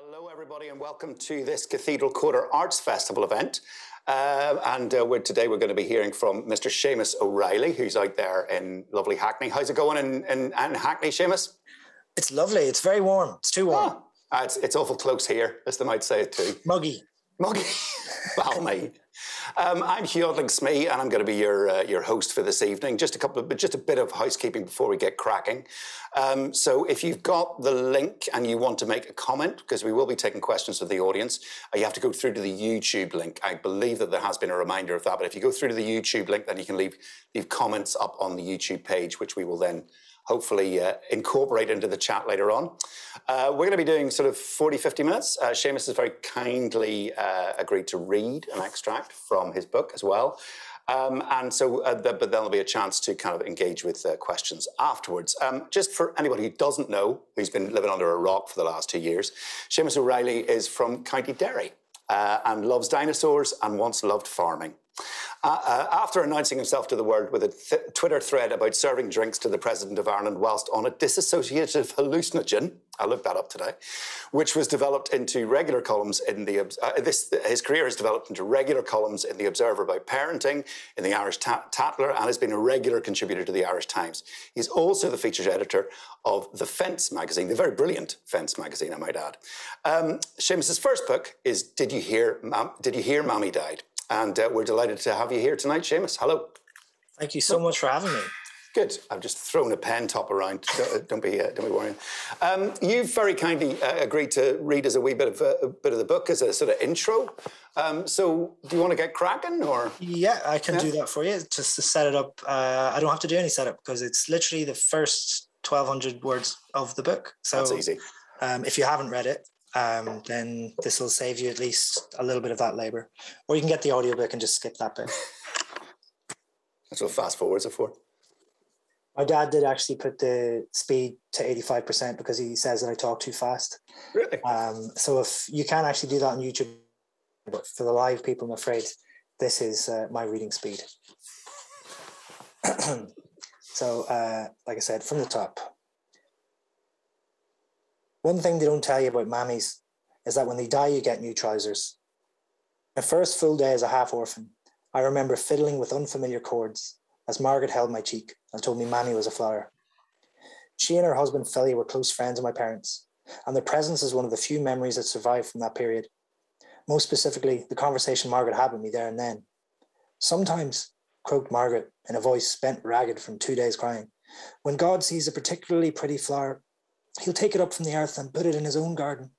Hello, everybody, and welcome to this Cathedral Quarter Arts Festival event. Today we're going to be hearing from Mr. Séamas O'Reilly, who's out there in lovely Hackney. How's it going in Hackney, Séamas? It's lovely. It's very warm. It's too warm. Oh, it's awful close here, as they might say it too. Muggy. Balmy. I'm Hugh Odling-Smee, and I'm going to be your host for this evening. Just a bit of housekeeping before we get cracking. So if you've got the link and you want to make a comment, because we will be taking questions from the audience, you have to go through to the YouTube link. I believe that there has been a reminder of that, but if you go through to the YouTube link, then you can leave comments up on the YouTube page, which we will then hopefully incorporate into the chat later on. We're going to be doing sort of 40, 50 minutes. Séamas has very kindly agreed to read an extract from his book as well. But then there'll be a chance to kind of engage with questions afterwards. Just for anybody who doesn't know, who's been living under a rock for the last 2 years, Séamas O'Reilly is from County Derry and loves dinosaurs and once loved farming. After announcing himself to the world with a Twitter thread about serving drinks to the President of Ireland whilst on a dissociative hallucinogen, I looked that up today, which was developed into regular columns in the... his career has developed into regular columns in The Observer about parenting, in the Irish Tatler, and has been a regular contributor to the Irish Times. He's also the features editor of The Fence magazine, the very brilliant Fence magazine, I might add. Séamas's first book is Did You Hear Mammy Died? And we're delighted to have you here tonight, Séamas. Hello. Thank you so much for having me. Good. I've just thrown a pen top around. Don't be worrying. You've very kindly agreed to read us a wee bit of the book as a sort of intro. So, do you want to get cracking, or? Yeah, I can do that for you. Just to set it up, I don't have to do any setup because it's literally the first 1,200 words of the book. So that's easy. If you haven't read it, then this will save you at least a little bit of that labour. Or you can get the audiobook and just skip that bit. That's what fast forwards are for. My dad did actually put the speed to 85% because he says that I talk too fast. Really? So if you can actually do that on YouTube, but for the live people, I'm afraid this is my reading speed. So, like I said, from the top. One thing they don't tell you about mammies is that when they die, you get new trousers. My first full day as a half-orphan, I remember fiddling with unfamiliar chords as Margaret held my cheek and told me Mammy was a flower. She and her husband Philly were close friends of my parents, and their presence is one of the few memories that survive from that period. Most specifically, the conversation Margaret had with me there and then. Sometimes, croaked Margaret in a voice bent ragged from 2 days crying, when God sees a particularly pretty flower, he'll take it up from the earth and put it in his own garden.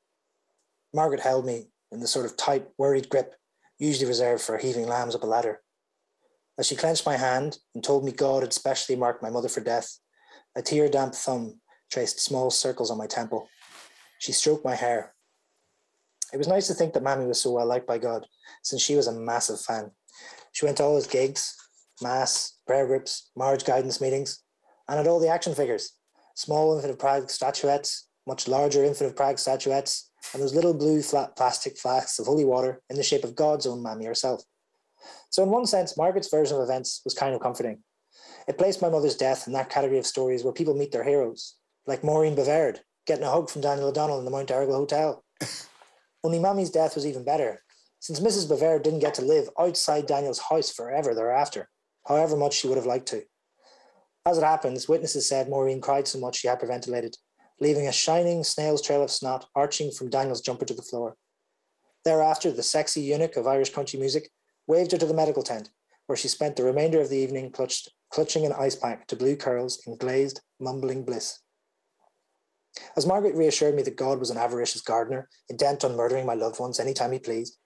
Margaret held me in the sort of tight, worried grip, usually reserved for heaving lambs up a ladder. As she clenched my hand and told me God had specially marked my mother for death, a tear-damp thumb traced small circles on my temple. She stroked my hair. It was nice to think that Mammy was so well liked by God, since she was a massive fan. She went to all his gigs, mass, prayer groups, marriage guidance meetings, and at all the action figures. Small Infant of Prague statuettes, much larger Infant of Prague statuettes, and those little blue flat plastic flasks of holy water in the shape of God's own Mammy herself. So in one sense, Margaret's version of events was kind of comforting. It placed my mother's death in that category of stories where people meet their heroes, like Maureen Bavard getting a hug from Daniel O'Donnell in the Mount Errigal Hotel. Only Mammy's death was even better, since Mrs. Bavard didn't get to live outside Daniel's house forever thereafter, however much she would have liked to. As it happens, witnesses said Maureen cried so much she hyperventilated, leaving a shining snail's trail of snot arching from Daniel's jumper to the floor. Thereafter, the sexy eunuch of Irish country music waved her to the medical tent, where she spent the remainder of the evening clutching an ice pack to blue curls in glazed, mumbling bliss. As Margaret reassured me that God was an avaricious gardener, intent on murdering my loved ones any time he pleased,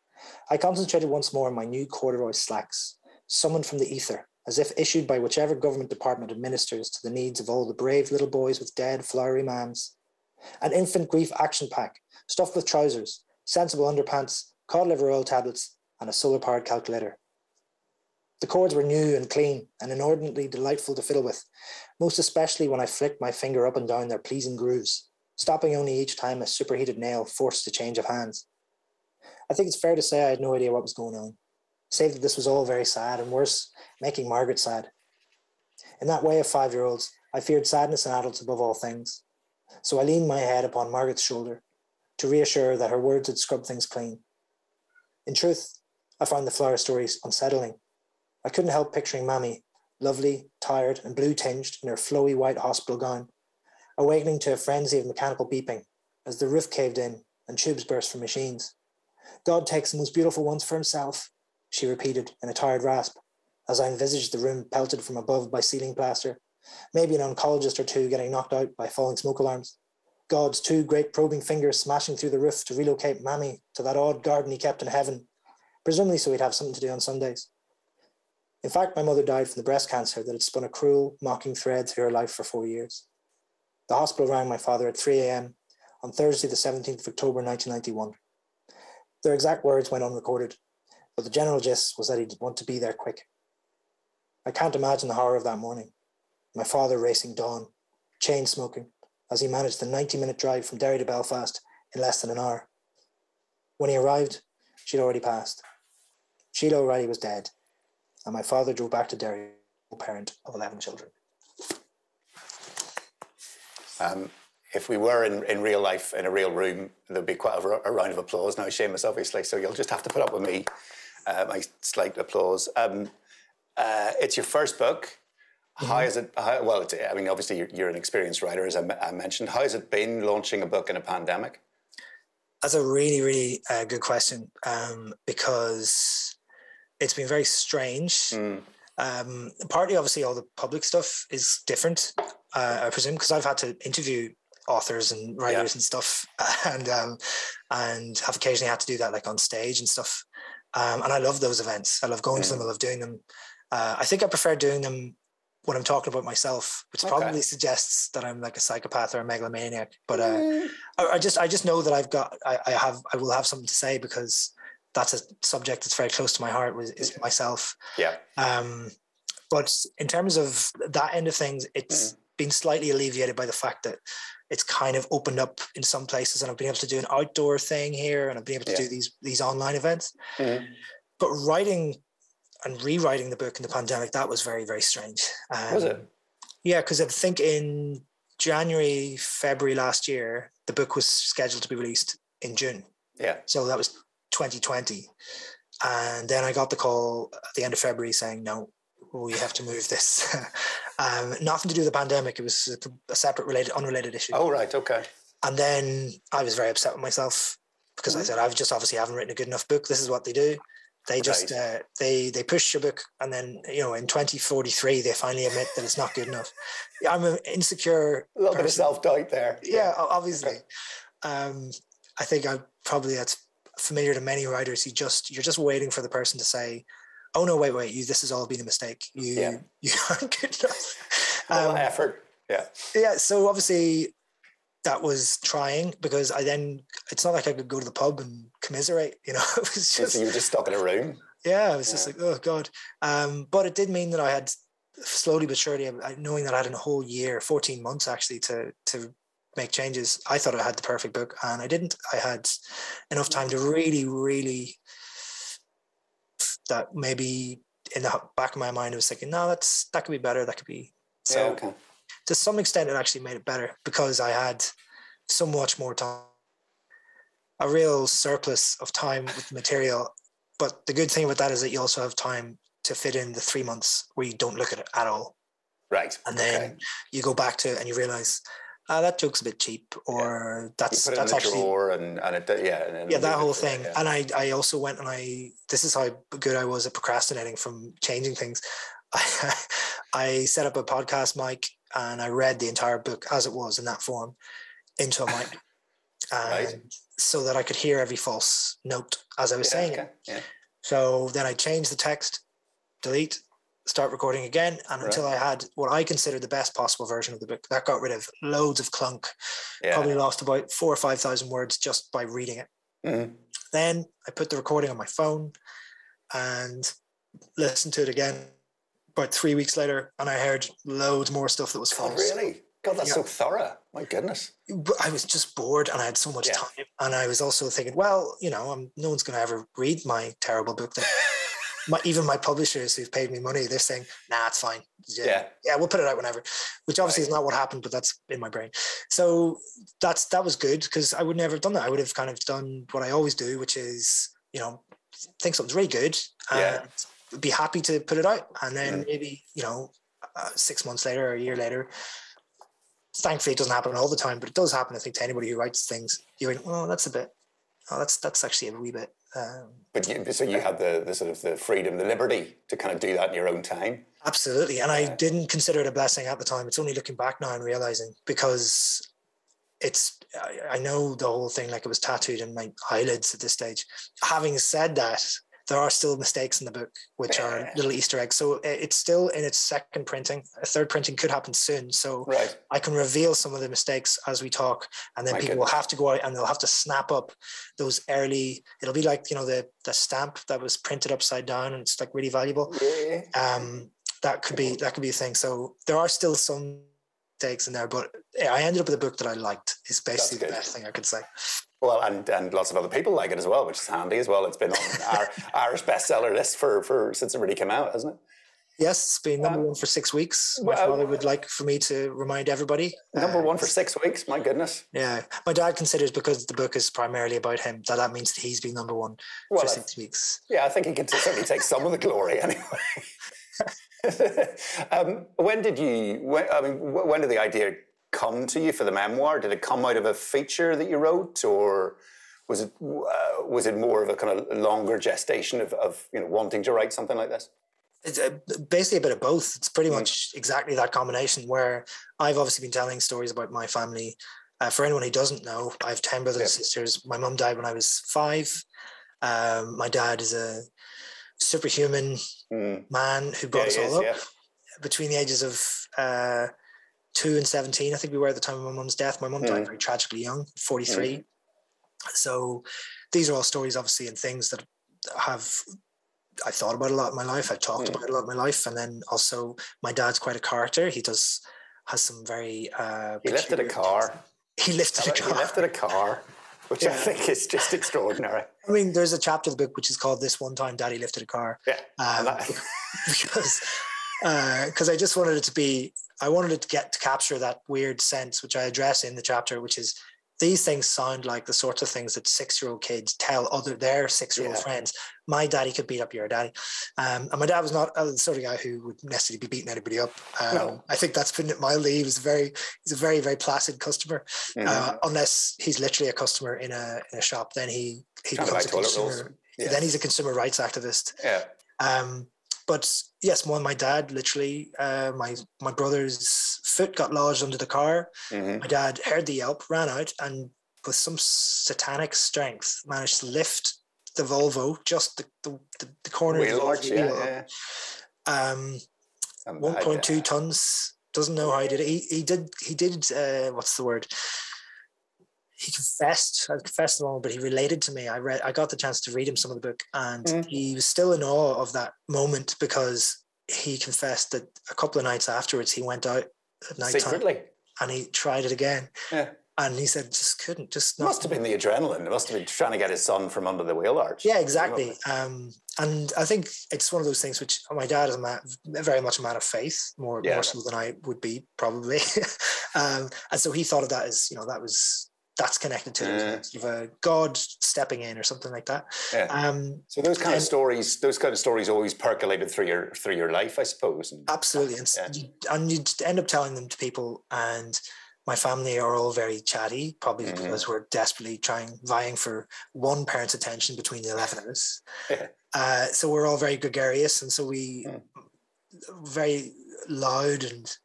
I concentrated once more on my new corduroy slacks, summoned from the ether, as if issued by whichever government department administers to the needs of all the brave little boys with dead, flowery mams. An infant grief action pack, stuffed with trousers, sensible underpants, cod liver oil tablets, and a solar-powered calculator. The chords were new and clean and inordinately delightful to fiddle with, most especially when I flicked my finger up and down their pleasing grooves, stopping only each time a superheated nail forced a change of hands. I think it's fair to say I had no idea what was going on, save that this was all very sad and worse, making Margaret sad. In that way of 5-year-olds, I feared sadness in adults above all things. So I leaned my head upon Margaret's shoulder to reassure that her words had scrubbed things clean. In truth, I found the Flora stories unsettling. I couldn't help picturing Mammy, lovely, tired, and blue-tinged in her flowy white hospital gown, awakening to a frenzy of mechanical beeping as the roof caved in and tubes burst from machines. God takes the most beautiful ones for himself, she repeated in a tired rasp, as I envisaged the room pelted from above by ceiling plaster, maybe an oncologist or two getting knocked out by falling smoke alarms. God's two great probing fingers smashing through the roof to relocate Mammy to that odd garden he kept in heaven, presumably so he'd have something to do on Sundays. In fact, my mother died from the breast cancer that had spun a cruel, mocking thread through her life for 4 years. The hospital rang my father at 3 a.m. on Thursday, the 17th of October, 1991. Their exact words went unrecorded, but the general gist was that he'd want to be there quick. I can't imagine the horror of that morning. My father racing dawn, chain smoking, as he managed the 90-minute drive from Derry to Belfast in less than an hour. When he arrived, she'd already passed. Sheila O'Reilly was dead, and my father drove back to Derry, parent of 11 children. If we were in real life, in a real room, there'd be quite a round of applause. Now, Séamas, obviously, so you'll just have to put up with me, my slight applause. It's your first book. Mm-hmm. How is it? Obviously, you're an experienced writer, as I mentioned. How has it been launching a book in a pandemic? That's a really, really good question, because it's been very strange. Partly, obviously, all the public stuff is different, I presume, because I've had to interview authors and writers and stuff, and have occasionally had to do that like on stage and stuff. And I love those events. I love going to them. I love doing them. I think I prefer doing them when I'm talking about myself, which probably suggests that I'm like a psychopath or a megalomaniac. But I just know that I will have something to say, because that's a subject that's very close to my heart, is myself. Yeah. But in terms of that end of things, it's been slightly alleviated by the fact that it's kind of opened up in some places, and I've been able to do an outdoor thing here, and I've been able to do these online events. But writing and rewriting the book in the pandemic, that was very, very strange. Was it? Yeah, because I think in January, February last year, the book was scheduled to be released in June. Yeah. So that was 2020. And then I got the call at the end of February saying, no, we have to move this. Nothing to do with the pandemic. It was a separate, unrelated issue. Oh, right. Okay. And then I was very upset with myself, because I said, I just obviously haven't written a good enough book. This is what they do. They just, they push your book, and then, in 2043, they finally admit that it's not good enough. I'm an insecure A little bit of self-doubt there. Yeah, obviously. Okay. I think that's familiar to many writers. You're just waiting for the person to say, oh no, wait, this has all been a mistake. You aren't good enough. Effort. Yeah. Yeah. So obviously that was trying, because it's not like I could go to the pub and commiserate, it was just. So you were just stuck in a room? Yeah. I was just like, oh God. But it did mean that I had slowly but surely, knowing that I had a whole year, 14 months actually to make changes. I thought I had the perfect book, and I didn't. I had enough time to really, really, that maybe in the back of my mind I was thinking, no, that could be better. That could be. So to some extent it actually made it better, because I had so much more time, a real surplus of time with the material. But the good thing about that is that you also have time to fit in the 3 months where you don't look at it at all. Right. And then you go back to it and you realize, that joke's a bit cheap, or that's actually drawer and that whole thing. Yeah. And I also went and this is how good I was at procrastinating from changing things. I set up a podcast mic, and I read the entire book as it was in that form into a mic, so that I could hear every false note as I was saying it. Yeah. So then I changed the text, delete, start recording again, and until I had what I considered the best possible version of the book. That got rid of loads of clunk. Probably lost about 4,000 or 5,000 words just by reading it. Then I put the recording on my phone and listened to it again about 3 weeks later, and I heard loads more stuff that was false. Oh, really? God, that's so thorough. My goodness. But I was just bored, and I had so much time. And I was also thinking, well, no one's going to ever read my terrible book then. even my publishers who've paid me money, they're saying, nah, it's fine. Yeah, we'll put it out whenever, which obviously is not what happened, but that's in my brain. So that was good, because I would never have done that. I would have kind of done what I always do, which is, think something's really good and be happy to put it out. And then maybe, 6 months later or a year later, thankfully it doesn't happen all the time, but it does happen, I think, to anybody who writes things. You think, that's actually a wee bit. So you had the sort of the freedom, the liberty to kind of do that in your own time. Absolutely. And I didn't consider it a blessing at the time. It's only looking back now and realizing, because I know the whole thing, like it was tattooed in my eyelids at this stage. Having said that, there are still mistakes in the book, which are little Easter eggs. So it's still in its second printing. A third printing could happen soon. So I can reveal some of the mistakes as we talk. And then people will have to go out and they'll have to snap up those early, it'll be like, the stamp that was printed upside down and it's like really valuable. That could be a thing. So there are still some mistakes in there, but I ended up with a book that I liked, is basically the best thing I could say. Well, and lots of other people like it as well, which is handy as well. It's been on our Irish bestseller list for since it really came out, hasn't it? Yes, it's been number one for 6 weeks. My father would like for me to remind everybody. Number one for 6 weeks, my goodness. Yeah. My dad considers, because the book is primarily about him, that means that he's been number one for 6 weeks. Yeah, I think he can certainly take some of the glory anyway. When did the idea come to you for the memoir? Did it come out of a feature that you wrote, or was it more of a kind of longer gestation of wanting to write something like this? It's basically a bit of both. It's pretty much exactly that combination, where I've obviously been telling stories about my family. For anyone who doesn't know, I have 10 brothers and sisters. My mum died when I was 5. My dad is a superhuman man who brought us all up between the ages of 2 and 17. I think we were at the time of my mum's death. My mum died very tragically young, 43. So these are all stories, obviously, and things that I thought about a lot in my life. I've talked about a lot in my life. And then also my dad's quite a character. He has some very... He lifted a car. He lifted a car, which I think is just extraordinary. I mean, there's a chapter of the book which is called "This One Time Daddy Lifted a Car." Yeah. Because I just wanted it to be... I wanted it to capture that weird sense, which I address in the chapter, which is these things sound like the sorts of things that 6-year-old kids tell their 6-year-old friends. My daddy could beat up your daddy. And my dad was not the sort of guy who would necessarily be beating anybody up. No. I think that's putting it mildly. He's a very, very placid customer. Unless he's literally a customer in a shop, then he becomes a consumer. Then he's a consumer rights activist. Yeah. But yes, my dad literally, my brother's foot got lodged under the car. My dad heard the yelp, ran out, and with some satanic strength managed to lift the Volvo, just the corner of the Volvo. 1.2 tons. Doesn't know how he did it. He did. What's the word? He confessed. I confessed the moment, but he related to me. I got the chance to read him some of the book, and he was still in awe of that moment, because he confessed that a couple of nights afterwards he went out at night time and he tried it again. Yeah. And he said, just couldn't, just not. Must have been the adrenaline. It must have been trying to get his son from under the wheel arch. Yeah, exactly. And I think it's one of those things which my dad is very much a man of faith, more so than I would be probably. And so he thought of that as, that's connected to sort of a God stepping in or something like that. Yeah. So those kind of stories always percolated through your life, I suppose. Absolutely. And you'd end up telling them to people, and my family are all very chatty, probably because we're desperately vying for one parent's attention between the 11 of us. Yeah. So we're all very gregarious, and so we very loud and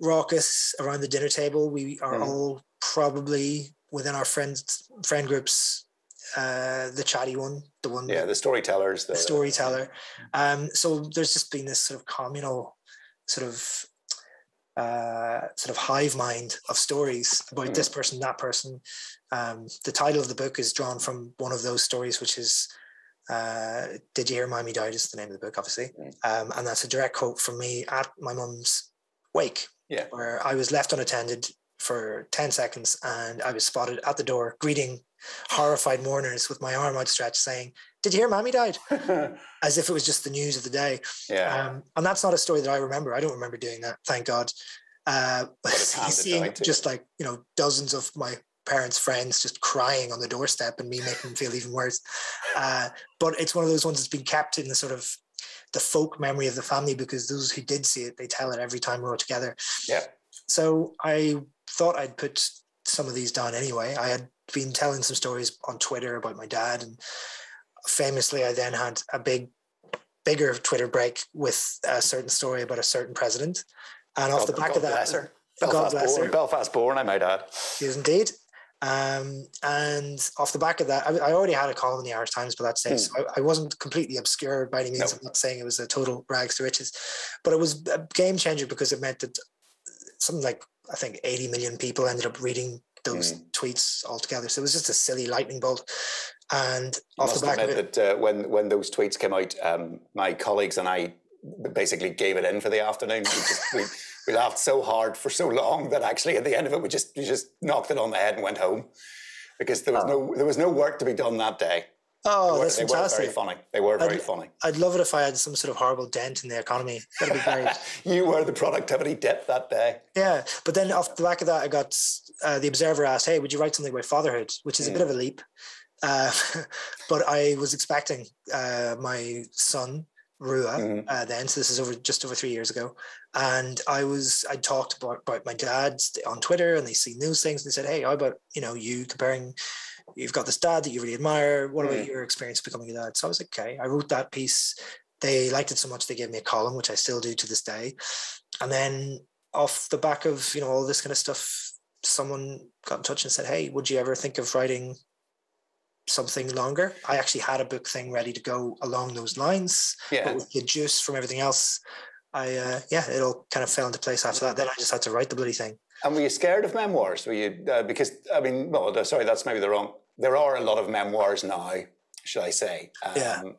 raucous around the dinner table. We are all probably within our friend groups, the chatty one, the storytellers, the storyteller. So there's just been this sort of communal sort of hive mind of stories about this person, that person. The title of the book is drawn from one of those stories, which is "Did You Hear Mammy Died?" is the name of the book, obviously. And that's a direct quote from me at my mum's wake, where I was left unattended for 10 seconds, and I was spotted at the door greeting horrified mourners with my arm outstretched saying, "Did you hear Mammy died?" As if it was just the news of the day. And that's not a story that I remember. I don't remember doing that, thank God. Seeing just like, you know, dozens of my parents' friends just crying on the doorstep and me making them feel even worse. But it's one of those ones that's been kept in the sort of the folk memory of the family, because those who did see it, they tell it every time we're all together. Yeah. So I thought I'd put some of these down anyway. I had been telling some stories on Twitter about my dad, and famously I then had a bigger Twitter break with a certain story about a certain president. And off the back of that, Belfast born, I might add. He is indeed. And off the back of that, I already had a column in the Irish Times by that stage, so I wasn't completely obscure by any means. No. I'm not saying it was a total rags to riches, but it was a game changer because it meant that something like, I think 80 million people ended up reading those tweets altogether. So it was just a silly lightning bolt. And off the back of it, that when those tweets came out, my colleagues and I basically gave it in for the afternoon. We laughed so hard for so long that actually at the end of it we just knocked it on the head and went home, because there was no work to be done that day. Oh, that's fantastic. They were very funny. They were very funny. I'd love it if I had some sort of horrible dent in the economy. That'd be great. You were the productivity dip that day. Yeah, but then off the back of that, I got the Observer asked, "Hey, would you write something about fatherhood?" Which is a bit of a leap. But I was expecting my son Rua then, so this is just over 3 years ago, and I talked about my dad on Twitter, and they see news things, and they said, "Hey, how about, you know, you comparing, you've got this dad that you really admire, what about your experience becoming a dad?" So I was like, okay, I wrote that piece. They liked it so much they gave me a column, which I still do to this day. And then off the back of, you know, all this kind of stuff, someone got in touch and said, "Hey, would you ever think of writing something longer?" I actually had a book thing ready to go along those lines, but with the juice from everything else, it all kind of fell into place after that. Then I just had to write the bloody thing. And were you scared of memoirs? Were you because I mean, well, sorry, that's maybe the wrong. There are a lot of memoirs now, should I say?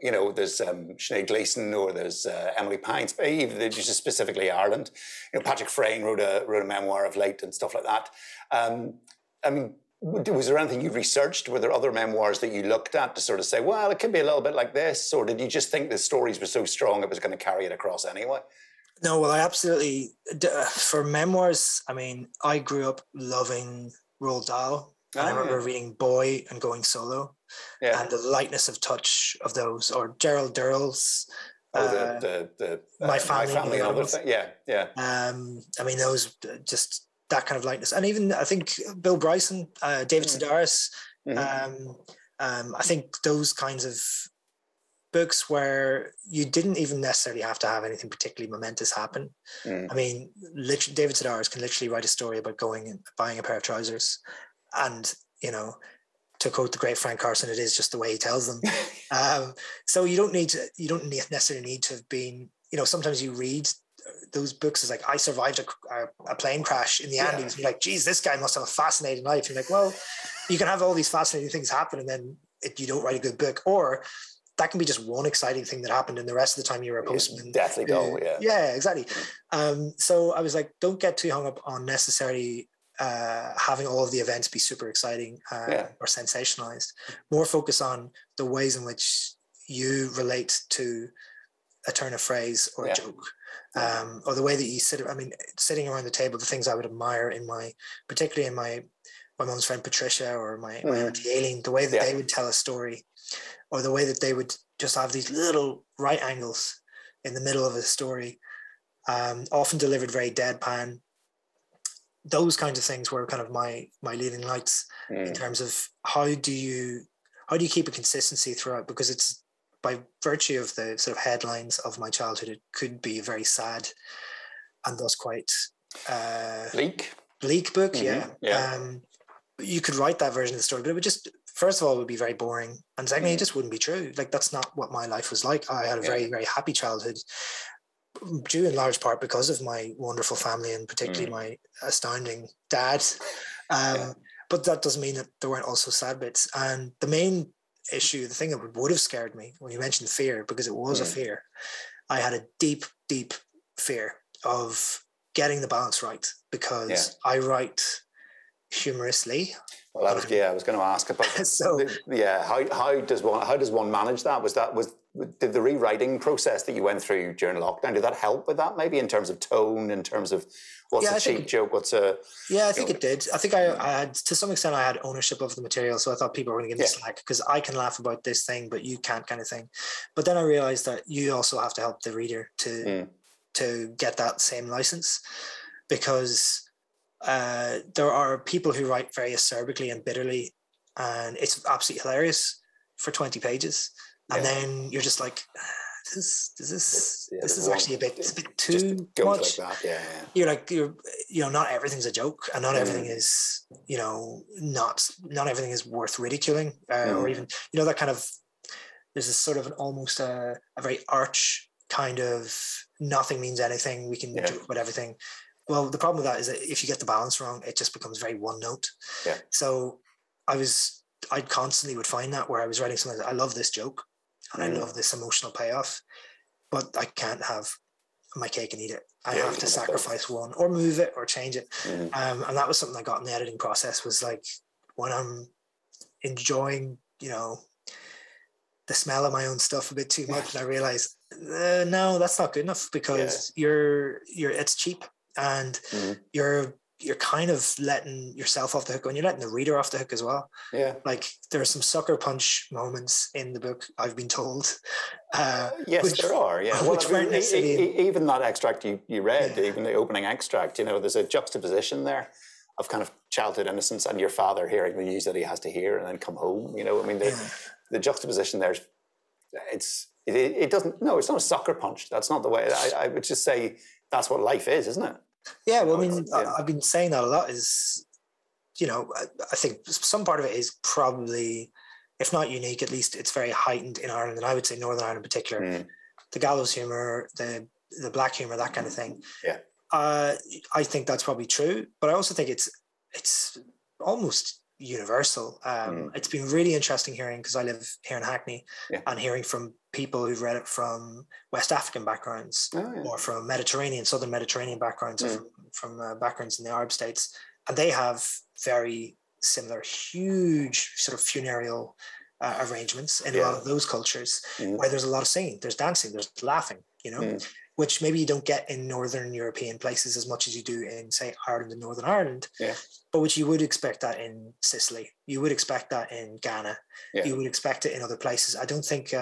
You know, there's Sinead Gleeson, or there's Emily Pines, even just specifically Ireland. You know, Patrick Frayne wrote a memoir of late and stuff like that. I mean, was there anything you researched? Were there other memoirs that you looked at to sort of say, well, it could be a little bit like this? Or did you just think the stories were so strong it was going to carry it across anyway? No, well, I absolutely, for memoirs, I mean, I grew up loving Roald Dahl. I remember reading Boy and Going Solo, and the lightness of touch of those, or Gerald Durrell's My Family and Other Things. Yeah. I mean, those just that kind of lightness, and even I think Bill Bryson, David Sedaris. I think those kinds of books where you didn't even necessarily have to have anything particularly momentous happen. I mean, literally, David Sedaris can literally write a story about going and buying a pair of trousers, and, you know, to quote the great Frank Carson, it is just the way he tells them. So you don't necessarily need to have been, you know, sometimes you read those books as like, I survived a plane crash in the Andes. You're like, geez, this guy must have a fascinating life. You're like, well, you can have all these fascinating things happen, and then you don't write a good book. Or that can be just one exciting thing that happened, and the rest of the time you're a postman. Deathly dull, Yeah, exactly. So I was like, don't get too hung up on necessarily having all of the events be super exciting or sensationalized. More focus on the ways in which you relate to a turn of phrase or a joke, or the way that you sitting around the table, the things I would admire particularly in my mom's friend Patricia, or my auntie Aileen, the way that they would tell a story, or the way that they would just have these little right angles in the middle of a story, often delivered very deadpan. Those kinds of things were kind of my leading lights in terms of how do you keep a consistency throughout, because it's by virtue of the sort of headlines of my childhood, it could be a very sad and thus quite bleak book. You could write that version of the story, but it would just, first of all, it would be very boring, and secondly, it just wouldn't be true. Like, that's not what my life was like. I had a very, very happy childhood, due in large part because of my wonderful family, and particularly my astounding dad. But that doesn't mean that there weren't also sad bits. And the main issue, the thing that would have scared me when you mentioned fear, because it was a fear, I had a deep, deep fear of getting the balance right, because I write humorously. Well, I was going to ask about So how does one manage that? Did the rewriting process that you went through during lockdown, did that help with that? Maybe in terms of tone, in terms of what's a cheap joke, what's a I think it did. I think I had, to some extent, I had ownership of the material, so I thought people were going to give me slack because I can laugh about this thing, but you can't, kind of thing. But then I realized that you also have to help the reader to get that same license, because there are people who write very acerbically and bitterly, and it's absolutely hilarious for 20 pages. And then you're just like, this is actually it's a bit too much. Like that. You're like, not everything's a joke, and not everything is, not everything is worth ridiculing, or even, that kind of, there's this sort of almost a very arch kind of nothing means anything. We can joke about everything. Well, the problem with that is that if you get the balance wrong, it just becomes very one note. Yeah. So I constantly would find that where I was writing something like, I love this joke and I love this emotional payoff, but I can't have my cake and eat it. I have to sacrifice one or move it or change it. And that was something I got in the editing process, was like, when I'm enjoying, the smell of my own stuff a bit too much, and I realize, no, that's not good enough, because it's cheap, and you're kind of letting yourself off the hook, and you're letting the reader off the hook as well. Yeah. Like, there are some sucker punch moments in the book, I've been told. Yes, there are. Yeah. Well, even that extract you read, even the opening extract, there's a juxtaposition there of kind of childhood innocence and your father hearing the news that he has to hear and then come home. The juxtaposition there, it doesn't. No, it's not a sucker punch. That's not the way. I would just say that's what life is, isn't it? Yeah, well, I've been saying that a lot. Is, I think some part of it is probably, if not unique, at least it's very heightened in Ireland, and I would say Northern Ireland in particular. The gallows humour, the black humour, that kind of thing. Yeah. I think that's probably true, but I also think it's almost universal. It's been really interesting hearing, because I live here in Hackney, and hearing from people who've read it from West African backgrounds, or from Southern Mediterranean backgrounds, or from backgrounds in the Arab states, and they have very similar, huge sort of funereal arrangements in a lot of those cultures, where there's a lot of singing, there's dancing, there's laughing, which maybe you don't get in Northern European places as much as you do in, say, Ireland and Northern Ireland, but which you would expect that in Sicily, you would expect that in Ghana, you would expect it in other places. I don't think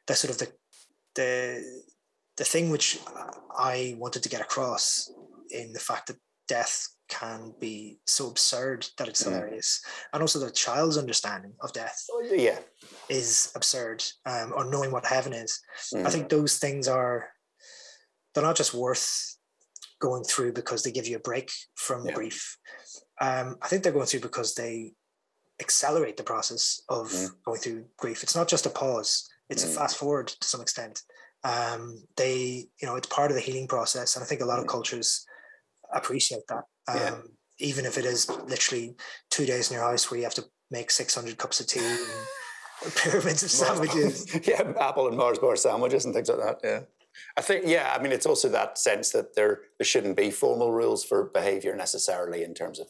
that's sort of the thing which I wanted to get across, in the fact that death can be so absurd that it's hilarious, and also the child's understanding of death is absurd, or knowing what heaven is. I think those things they're not just worth going through because they give you a break from grief. I think they're going through because they accelerate the process of going through grief. It's not just a pause, it's a fast forward to some extent. It's part of the healing process, and I think a lot of cultures appreciate that. Even if it is literally 2 days in your house where you have to make 600 cups of tea and pyramids of sandwiches. Apple and Mars bar sandwiches and things like that. Yeah. I think, it's also that sense that there shouldn't be formal rules for behaviour necessarily, in terms of,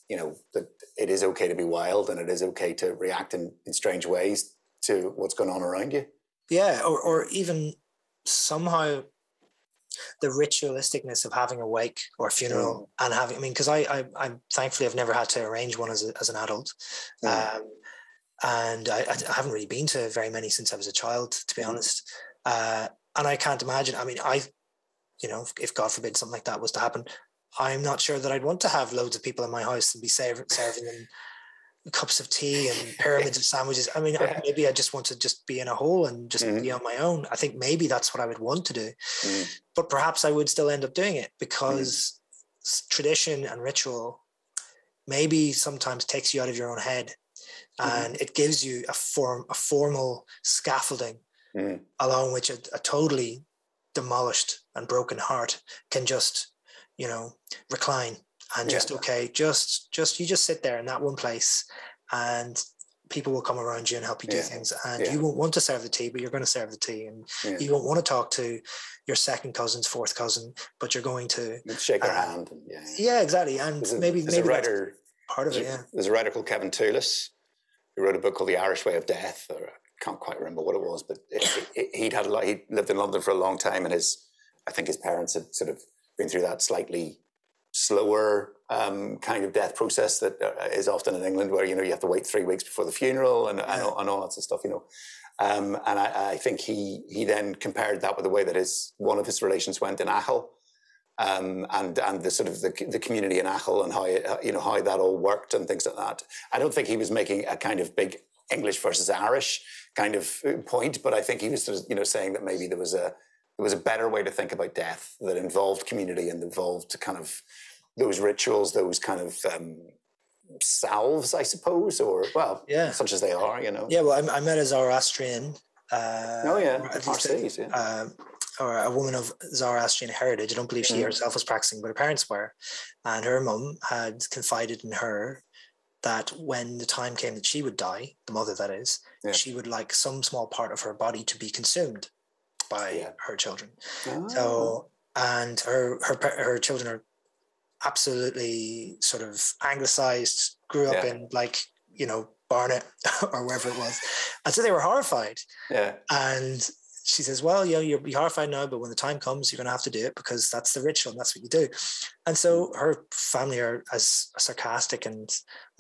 that it is okay to be wild, and it is okay to react in strange ways to what's going on around you. Yeah, or even somehow the ritualisticness of having a wake or a funeral, and having, because I'm thankfully I've never had to arrange one as an adult. And I haven't really been to very many since I was a child, to be honest. And I can't imagine, if God forbid something like that was to happen, I'm not sure that I'd want to have loads of people in my house and be serving them cups of tea and pyramids of sandwiches. Maybe I just want to just be in a hole and just be on my own. I think maybe that's what I would want to do. But perhaps I would still end up doing it, because tradition and ritual maybe sometimes takes you out of your own head, and it gives you a formal scaffolding along which a totally demolished and broken heart can just, recline and you just sit there in that one place, and people will come around you and help you do things, and you won't want to serve the tea, but you're going to serve the tea, and you won't want to talk to your second cousin's fourth cousin, but you're going to shake their hand. Exactly. And there's a writer part of it, yeah. There's a writer called Kevin Toulis who wrote a book called The Irish Way of Death, or I can't quite remember what it was, but he'd lived in London for a long time, and I think his parents had sort of been through that slightly slower kind of death process that is often in England, where, you know, you have to wait 3 weeks before the funeral and all that sort of stuff, you know. And I think he then compared that with the way that one of his relations went in Achill, and the sort of the community in Achill, and how that all worked and things like that. I don't think he was making a kind of big English versus Irish kind of point, but I think he was sort of, you know, saying that maybe there was a better way to think about death that involved community and involved kind of those rituals, those kind of salves, I suppose, or, well, such as they are, you know. Yeah, well, I met a Zoroastrian. Parsis, or a woman of Zoroastrian heritage. I don't believe she herself was practicing, but her parents were. And her mum had confided in her that when the time came that she would die, the mother that is, she would like some small part of her body to be consumed by her children. Oh. So, and her children are absolutely sort of anglicized, grew up in, like, you know, Barnet or wherever it was. And so they were horrified. Yeah. And she says, well, you know, you'll be horrified now, but when the time comes, you're going to have to do it, because that's the ritual and that's what you do. And so her family are as sarcastic and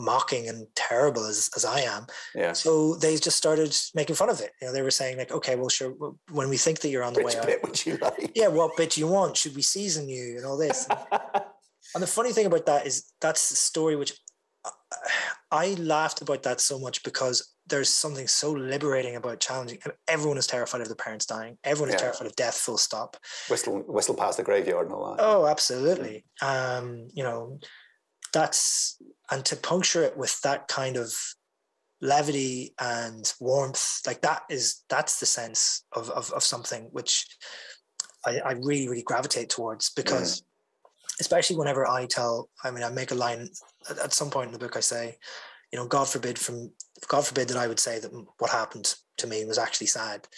mocking and terrible as I am. Yeah. So they just started making fun of it. You know, they were saying, like, okay, well, sure, when we think that you're on the way out. Which bit would you like? Yeah, what bit do you want? Should we season you and all this? And the funny thing about that is that's the story which I laughed about that so much, because there's something so liberating about challenging. Everyone is terrified of their parents dying. Everyone is terrified of death, full stop. Whistle past the graveyard and all that. Oh, absolutely. You know, and to puncture it with that kind of levity and warmth, like that's the sense of something which I really, really gravitate towards, because especially whenever I make a line at some point in the book, I say, you know, God forbid that I would say that what happened to me was actually sad.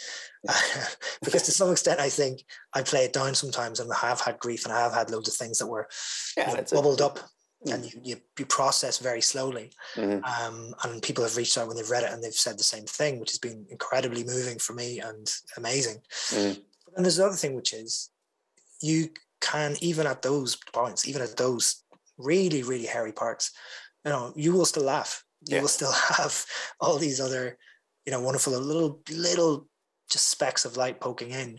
Because to some extent, I think I play it down sometimes, and I have had grief, and I have had loads of things that were bubbled up, and you process very slowly. And people have reached out when they've read it, and they've said the same thing, which has been incredibly moving for me and amazing. And there's another thing, which is you can, even at those points, even at those really, really hairy parts, you know, you will still laugh. You will still have all these other, you know, wonderful little just specks of light poking in.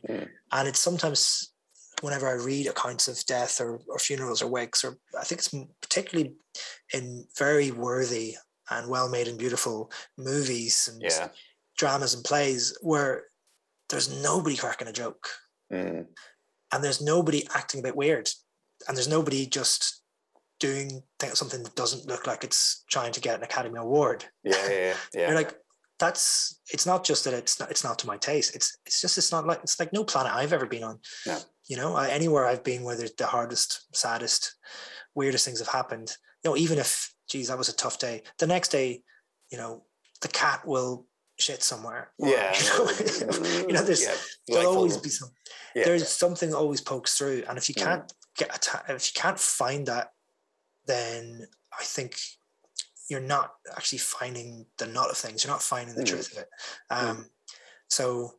And it's sometimes, whenever I read accounts of death or funerals or wakes, or I think it's particularly in very worthy and well-made and beautiful movies and dramas and plays, where there's nobody cracking a joke. And there's nobody acting a bit weird. And there's nobody just doing something that doesn't look like it's trying to get an Academy Award. You're like, it's not just that it's not to my taste. It's like no planet I've ever been on. No. You know, anywhere I've been where there's the hardest, saddest, weirdest things have happened. You know, even if, geez, that was a tough day, the next day, you know, the cat will shit somewhere. Or, you know, there'll always be some. There's something that always pokes through, and if you can't if you can't find that, then I think you're not actually finding the nut of things. You're not finding the truth of it. So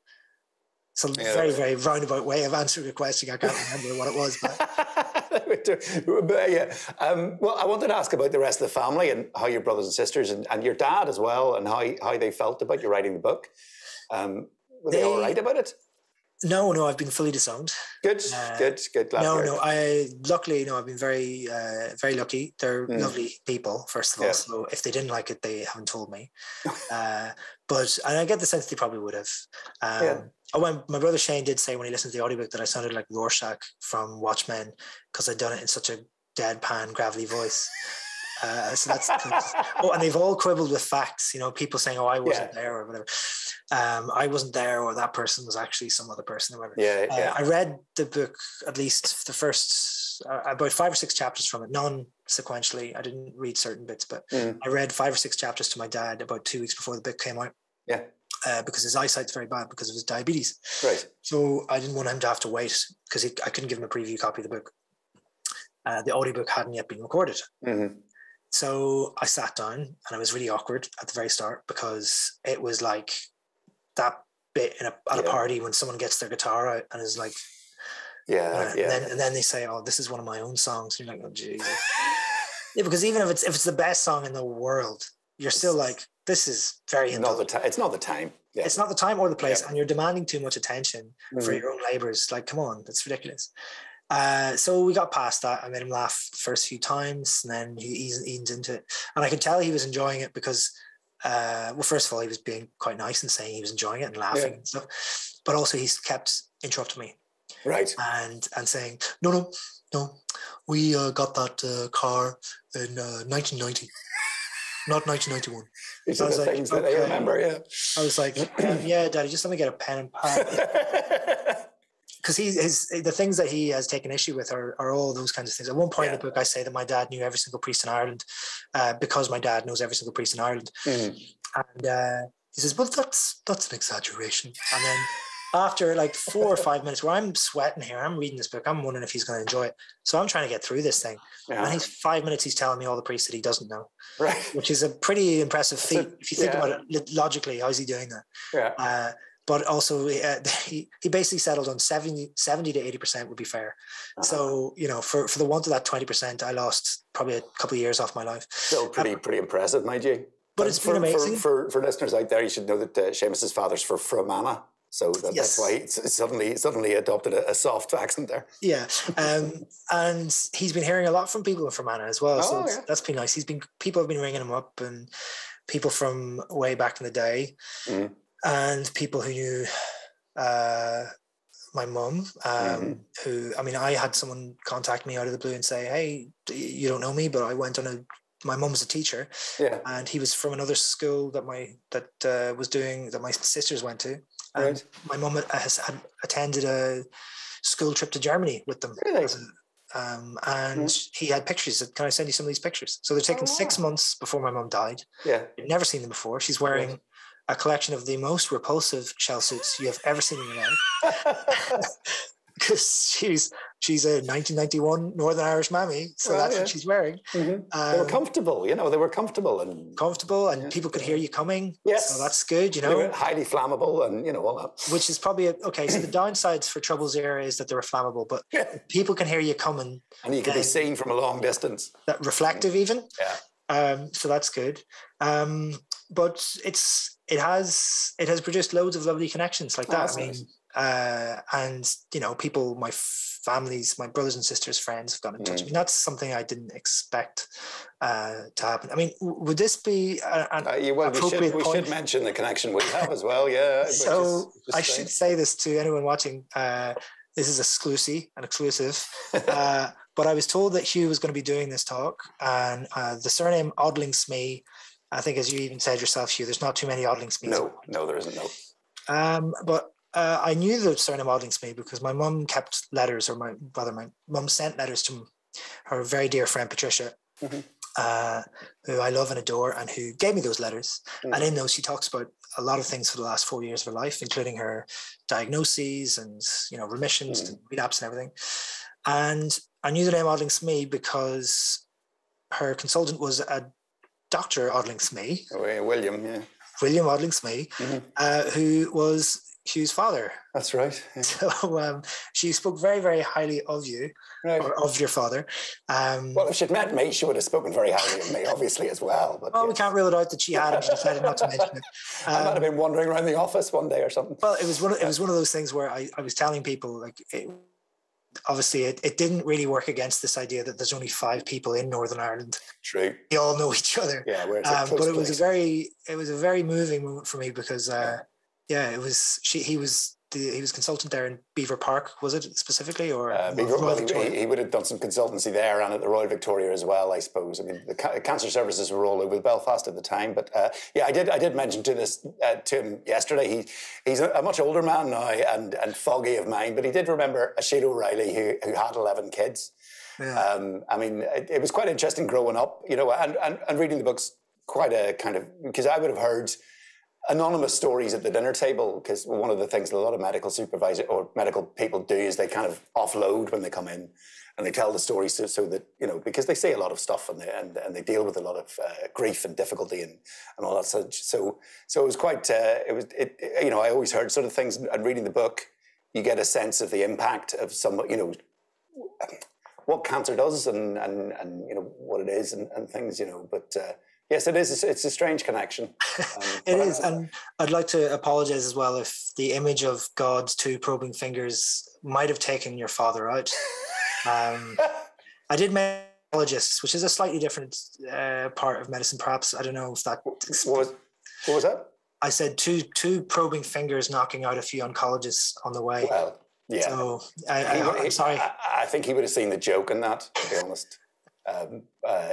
it's a very, very roundabout way of answering a question. I can't remember what it was, but well, I wanted to ask about the rest of the family and how your brothers and sisters and your dad as well, and how they felt about you writing the book. Were they all right about it? No, I've been fully disowned. Good. Luckily, I've been very, very lucky. They're lovely people, first of all. So if they didn't like it, they haven't told me. But I get the sense they probably would have. My brother Shane did say when he listened to the audiobook that I sounded like Rorschach from Watchmen, because I'd done it in such a deadpan, gravelly voice. So that's and they've all quibbled with facts, you know, people saying, I wasn't there or whatever. I wasn't there, or that person was actually some other person or whatever. I read the book, at least the first about 5 or 6 chapters from it, non-sequentially. I didn't read certain bits, but I read 5 or 6 chapters to my dad about 2 weeks before the book came out. Because his eyesight's very bad because of his diabetes. Right. So I didn't want him to have to wait, because I couldn't give him a preview copy of the book. The audiobook hadn't yet been recorded. So I sat down, and it was really awkward at the very start because it was like that bit at a party when someone gets their guitar out and is like, and then they say, "Oh, this is one of my own songs." And you're like, "Oh, Jesus." Yeah, because even if it's the best song in the world, you're still like, "This is very indulgent." It's not the time. Yeah. It's not the time or the place, and you're demanding too much attention for your own labours. Like, come on, that's ridiculous. So we got past that. I made him laugh the first few times, and then he eased into it. And I could tell he was enjoying it because, well, first of all, he was being quite nice and saying he was enjoying it and laughing and stuff. But also he kept interrupting me. Right. And saying, no, we got that car in 1990. Not 1991. These are the things that I remember, yeah. I was like, yeah, Daddy, just let me get a pen and pad. Because the things that he has taken issue with are all those kinds of things. At one point in the book, I say that my dad knew every single priest in Ireland because my dad knows every single priest in Ireland. And he says, well, that's an exaggeration. And then after like 4 or 5 minutes where I'm sweating here, I'm reading this book, I'm wondering if he's going to enjoy it. So I'm trying to get through this thing. Yeah. And he's 5 minutes, he's telling me all the priests that he doesn't know. Right. Which is a pretty impressive feat. If you think about it logically, how's he doing that? Yeah. But also he basically settled on 70 to 80% would be fair. So, you know, for the want of that 20%, I lost probably a couple of years off my life. Still pretty impressive, mind you. But it's been amazing. For listeners out there, you should know that Séamas's father's from Fermanagh. So that's why he suddenly adopted a soft accent there. Yeah, and he's been hearing a lot from people from Fermanagh as well. So that's been nice. People have been ringing him up, and people from way back in the day, and people who knew my mum. Who, I mean, I had someone contact me out of the blue and say, "Hey, you don't know me, but I went on my mum was a teacher, and he was from another school that my sisters went to." And my mum had attended a school trip to Germany with them. Really? And he had pictures. Can I send you some of these pictures? So they're taken 6 months before my mum died. Yeah. I've never seen them before. She's wearing a collection of the most repulsive shell suits you have ever seen in your life. Because she's a 1991 Northern Irish mammy, so that's what she's wearing. They were comfortable, you know. They were comfortable and people could hear you coming. Yes, so that's good, you know. They were highly flammable, and you know all that. Which is probably okay. So the downsides for Troubles era is that they were flammable, but people can hear you coming, and you can be seen from a long distance. That reflective, even. Yeah. So that's good. But it has produced loads of lovely connections like that. I mean. Nice. And you know, people, my families, my brothers and sisters, friends have got in touch. I mean, that's something I didn't expect to happen. I mean, would this be an appropriate point? We should mention the connection we have as well. Yeah. So I should say this to anyone watching. This is an exclusive. But I was told that Hugh was going to be doing this talk, and the surname Odling-Smee. I think, as you even said yourself, Hugh, there's not too many Odling-Smees. No, there isn't. No. But I knew the surname Odling-Smee because my mum kept letters, or my mum sent letters to her very dear friend Patricia, who I love and adore, and who gave me those letters. And in those, she talks about a lot of things for the last 4 years of her life, including her diagnoses and, you know, remissions and relapse and everything. And I knew the name Odling-Smee because her consultant was a Dr. Odling-Smee. William Odling-Smee, who was Hugh's father. That's right. Yeah. So she spoke very, very highly of you, or of your father. Well, if she'd met me, she would have spoken very highly of me, obviously, as well. But we can't rule it out that she had, and she decided not to mention it. I might have been wandering around the office one day or something. Well, it was one of those things where I was telling people, like, obviously it didn't really work against this idea that there's only 5 people in Northern Ireland. True. We all know each other. Yeah, but it was a very moving moment for me because he was consultant there in Beaver Park, was it specifically, or he would have done some consultancy there and at the Royal Victoria as well, I suppose. I mean, the cancer services were all over Belfast at the time, but I did mention to him yesterday. He's a much older man now and foggy of mind, but he did remember a Séamas O'Reilly who had 11 kids. Yeah. I mean, it was quite interesting growing up, you know, and reading the books. Quite a kind of, because I would have heard anonymous stories at the dinner table, because one of the things a lot of medical supervisor or medical people do is they kind of offload when they come in, and they tell the stories so that, you know, because they say a lot of stuff and they deal with a lot of grief and difficulty and all that such. So it was quite, you know, I always heard sort of things, and reading the book, you get a sense of the impact of some, you know, what cancer does and you know, what it is and things, you know, but yes, it is. It's a strange connection. It is, and I'd like to apologise as well if the image of God's two probing fingers might have taken your father out. I did psychologists, which is a slightly different part of medicine, perhaps. I don't know if that... What was that? I said two probing fingers knocking out a few oncologists on the way. Well, yeah. So I'm sorry. I think he would have seen the joke in that, to be honest.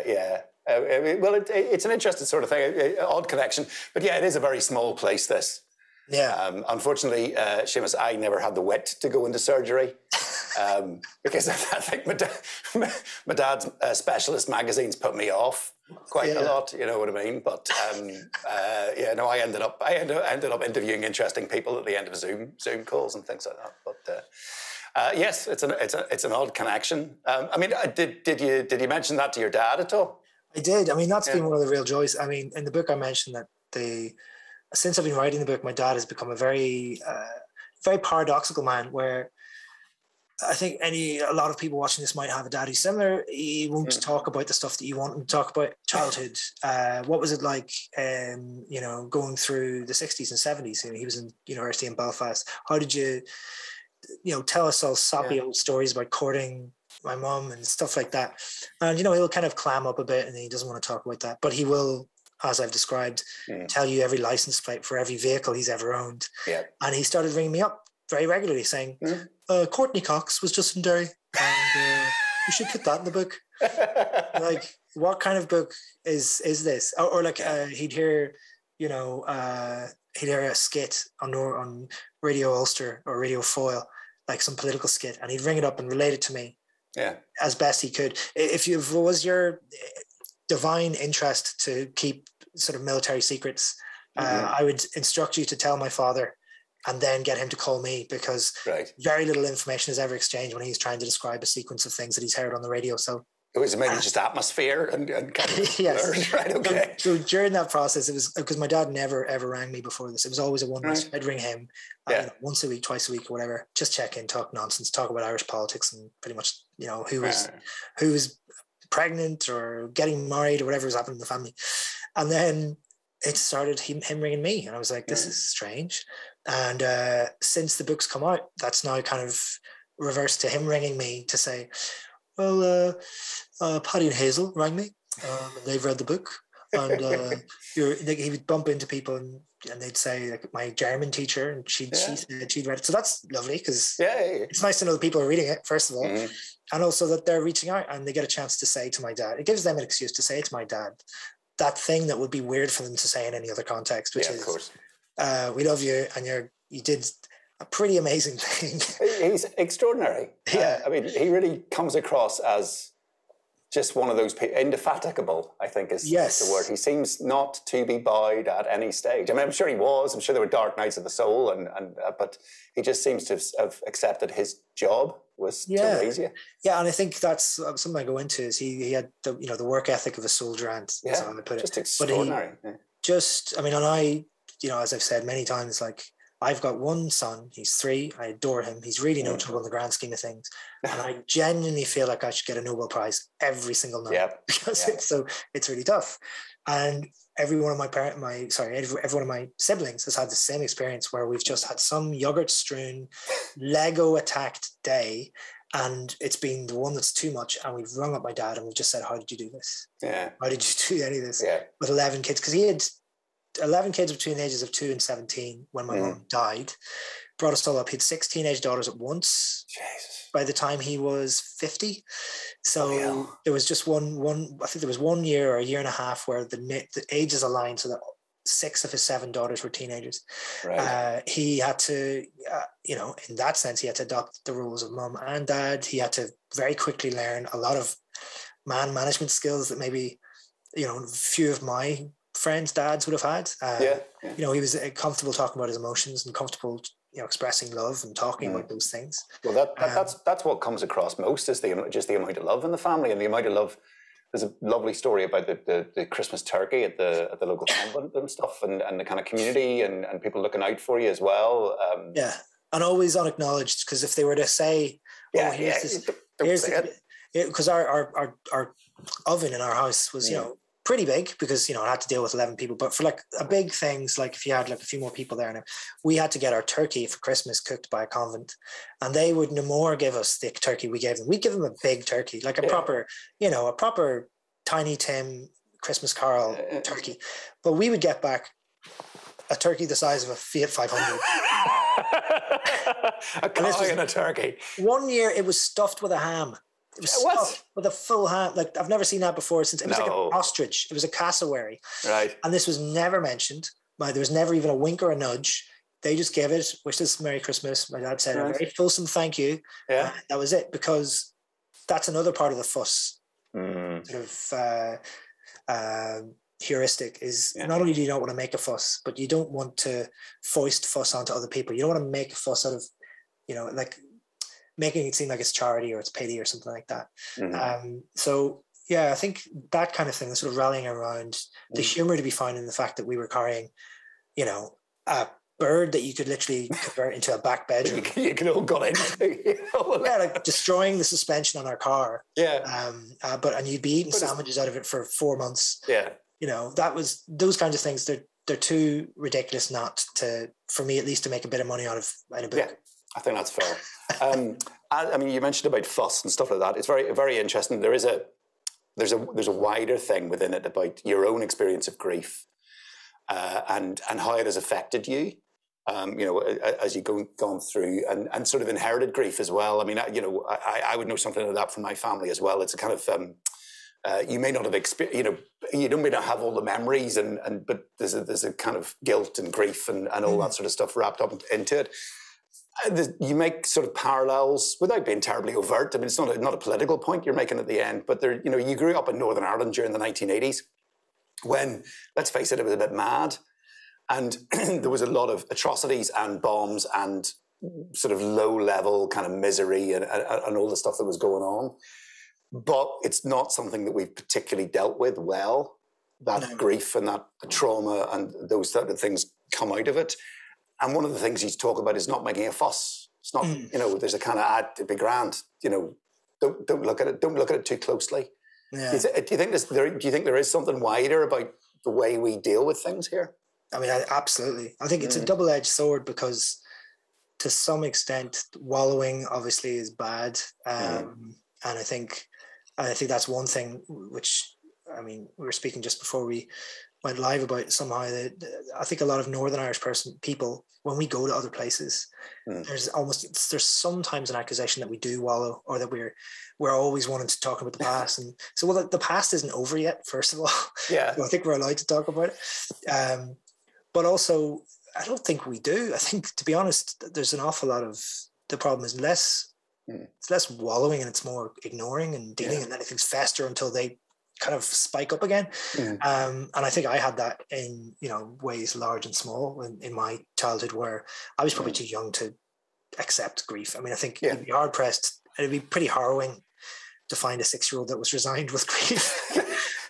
Yeah. Well, it's an interesting sort of thing, odd connection. But yeah, it is a very small place, this. Yeah. Unfortunately, Séamas, I never had the wit to go into surgery because I think my dad's specialist magazines put me off quite a lot. You know what I mean? But yeah, no, I ended up interviewing interesting people at the end of Zoom calls and things like that. But yes, it's an odd connection. I mean, did you mention that to your dad at all? I did. I mean, that's been one of the real joys. I mean, in the book, I mentioned that since I've been writing the book, my dad has become a very, very paradoxical man. Where I think a lot of people watching this might have a dad who's similar. He won't talk about the stuff that you want him to talk about. Childhood. What was it like? You know, going through the 60s and 70s. He was in university in Belfast. How did you tell us all soppy old stories about courting my mum and stuff like that? And he'll kind of clam up a bit, and he doesn't want to talk about that, but he will, as I've described, tell you every license plate for every vehicle he's ever owned. Yeah. And he started ringing me up very regularly saying, Courtney Cox was just in Derry, and you should put that in the book. Like, what kind of book is this? Or like he'd hear a skit on Radio Ulster or Radio Foil, like some political skit, and he'd ring it up and relate it to me as best he could. If it was your divine interest to keep sort of military secrets, I would instruct you to tell my father and then get him to call me, because very little information is ever exchanged when he's trying to describe a sequence of things that he's heard on the radio. So it was maybe just atmosphere and kind of yes. Right, okay. So during that process, it was because my dad never ever rang me before this. It was always a one-way. I'd ring him once a week, twice a week, or whatever. Just check in, talk nonsense, talk about Irish politics, and pretty much who was pregnant or getting married or whatever was happening in the family. And then it started him ringing me, and I was like, this is strange. And since the book's come out, that's now kind of reversed to him ringing me to say, well, Paddy and Hazel rang me, and they've read the book, and he would bump into people and they'd say, like, my German teacher, and she said she'd read it. So that's lovely, because it's nice to know that people are reading it, first of all, and also that they're reaching out and they get a chance to say to my dad. It gives them an excuse to say to my dad that thing that would be weird for them to say in any other context, which is, of course, we love you, and you did a pretty amazing thing. He's extraordinary. I mean, he really comes across as just one of those people, indefatigable, I think is the word. He seems not to be bowed at any stage. I mean, I'm sure he was. I'm sure there were dark nights of the soul, but he just seems to have accepted his job was to raise you. Yeah, and I think that's something I go into, is he had the work ethic of a soldier ant. That's how I put it. Just extraordinary. And I, as I've said many times, like, I've got one son, he's 3, I adore him, he's really notable in the grand scheme of things, and I genuinely feel like I should get a Nobel Prize every single night, because it's really tough. And every one of my siblings has had the same experience, where we've just had some yogurt strewn, Lego attacked day, and it's been the one that's too much, and we've rung up my dad and we've just said, how did you do this? How did you do any of this with 11 kids? Because he had 11 kids between the ages of 2 and 17 when my mom died. Brought us all up. He had 6 teenage daughters at once. Jesus. By the time he was 50. So there was just one, I think there was 1 year or a year and a half where the ages aligned, so that 6 of his 7 daughters were teenagers. He had to, in that sense, he had to adopt the roles of mum and dad. He had to very quickly learn a lot of man management skills that maybe, few of my friends' dads would have had. Yeah. You know, he was comfortable talking about his emotions and comfortable, you know, expressing love and talking about those things. Well, that's what comes across most is just the amount of love in the family and the amount of love. There's a lovely story about the Christmas turkey at the local convent and stuff, and the kind of community and people looking out for you as well. Yeah, and always unacknowledged, because if they were to say, because our oven in our house was, you know, pretty big, because, you know, I had to deal with 11 people, but for like a big things, like if you had like a few more people there now, we had to get our turkey for Christmas cooked by a convent, and they would no more give us the turkey we gave them. We'd give them a big turkey, like a proper, you know, a proper Tiny Tim Christmas Carol turkey, but we would get back a turkey the size of a Fiat 500. A cow and a turkey. One year it was stuffed with a ham. It was stuffed with a full ham. Like, I've never seen that before since. It was like an ostrich. It was a cassowary. Right. And this was never mentioned. There was never even a wink or a nudge. They just gave it, wished us Merry Christmas. My dad said a very fulsome thank you. Yeah. That was it, because that's another part of the fuss. Sort of heuristic is not only do you not want to make a fuss, but you don't want to foist fuss onto other people. You don't want to make a fuss out of, you know, like making it seem like it's charity or it's pity or something like that. So yeah, I think that kind of thing, the sort of rallying around the humor to be found in the fact that we were carrying, you know, a bird that you could literally convert into a back bedroom. You can all got into. Yeah, like destroying the suspension on our car. Yeah. And you'd be eating sandwiches out of it for 4 months. Yeah. You know, that was those kinds of things. They're too ridiculous not to, for me at least, to make a bit of money out of a book. Yeah, I think that's fair. I mean, you mentioned about fuss and stuff like that. It's very, very interesting. There's a wider thing within it about your own experience of grief, and how it has affected you. You know, as you've gone through and sort of inherited grief as well. I mean, I would know something of that from my family as well. It's a kind of you may not have experienced, you know, you may not have all the memories, but there's a kind of guilt and grief and all that sort of stuff wrapped up into it. You make sort of parallels without being terribly overt. I mean, it's not a political point you're making at the end, but you know, you grew up in Northern Ireland during the 1980s when, let's face it, it was a bit mad, and there was a lot of atrocities and bombs and sort of low-level kind of misery and all the stuff that was going on. But it's not something that we've particularly dealt with well. That grief and that trauma and those sort of things come out of it. And one of the things you talk about is not making a fuss. It's not, you know, there's a kind of it'd be grand, you know, don't look at it. Don't look at it too closely. Yeah. Do you think there is something wider about the way we deal with things here? I mean, absolutely. I think it's a double-edged sword, because to some extent, wallowing obviously is bad. And I think that's one thing which, I mean, we were speaking just before we went live about somehow that I think a lot of Northern Irish people, when we go to other places, there's sometimes an accusation that we do wallow, or that we're always wanting to talk about the past. And so, well, the past isn't over yet, first of all. Yeah. So I think we're allowed to talk about it. But also, I don't think we do. I think, to be honest, there's an awful lot of, the problem is it's less wallowing and it's more ignoring and dealing and letting things fester until they kind of spike up again. And I think I had that in, you know, ways large and small in my childhood, where I was probably too young to accept grief. I mean, I think you'd be hard pressed. It'd be pretty harrowing to find a 6-year-old that was resigned with grief.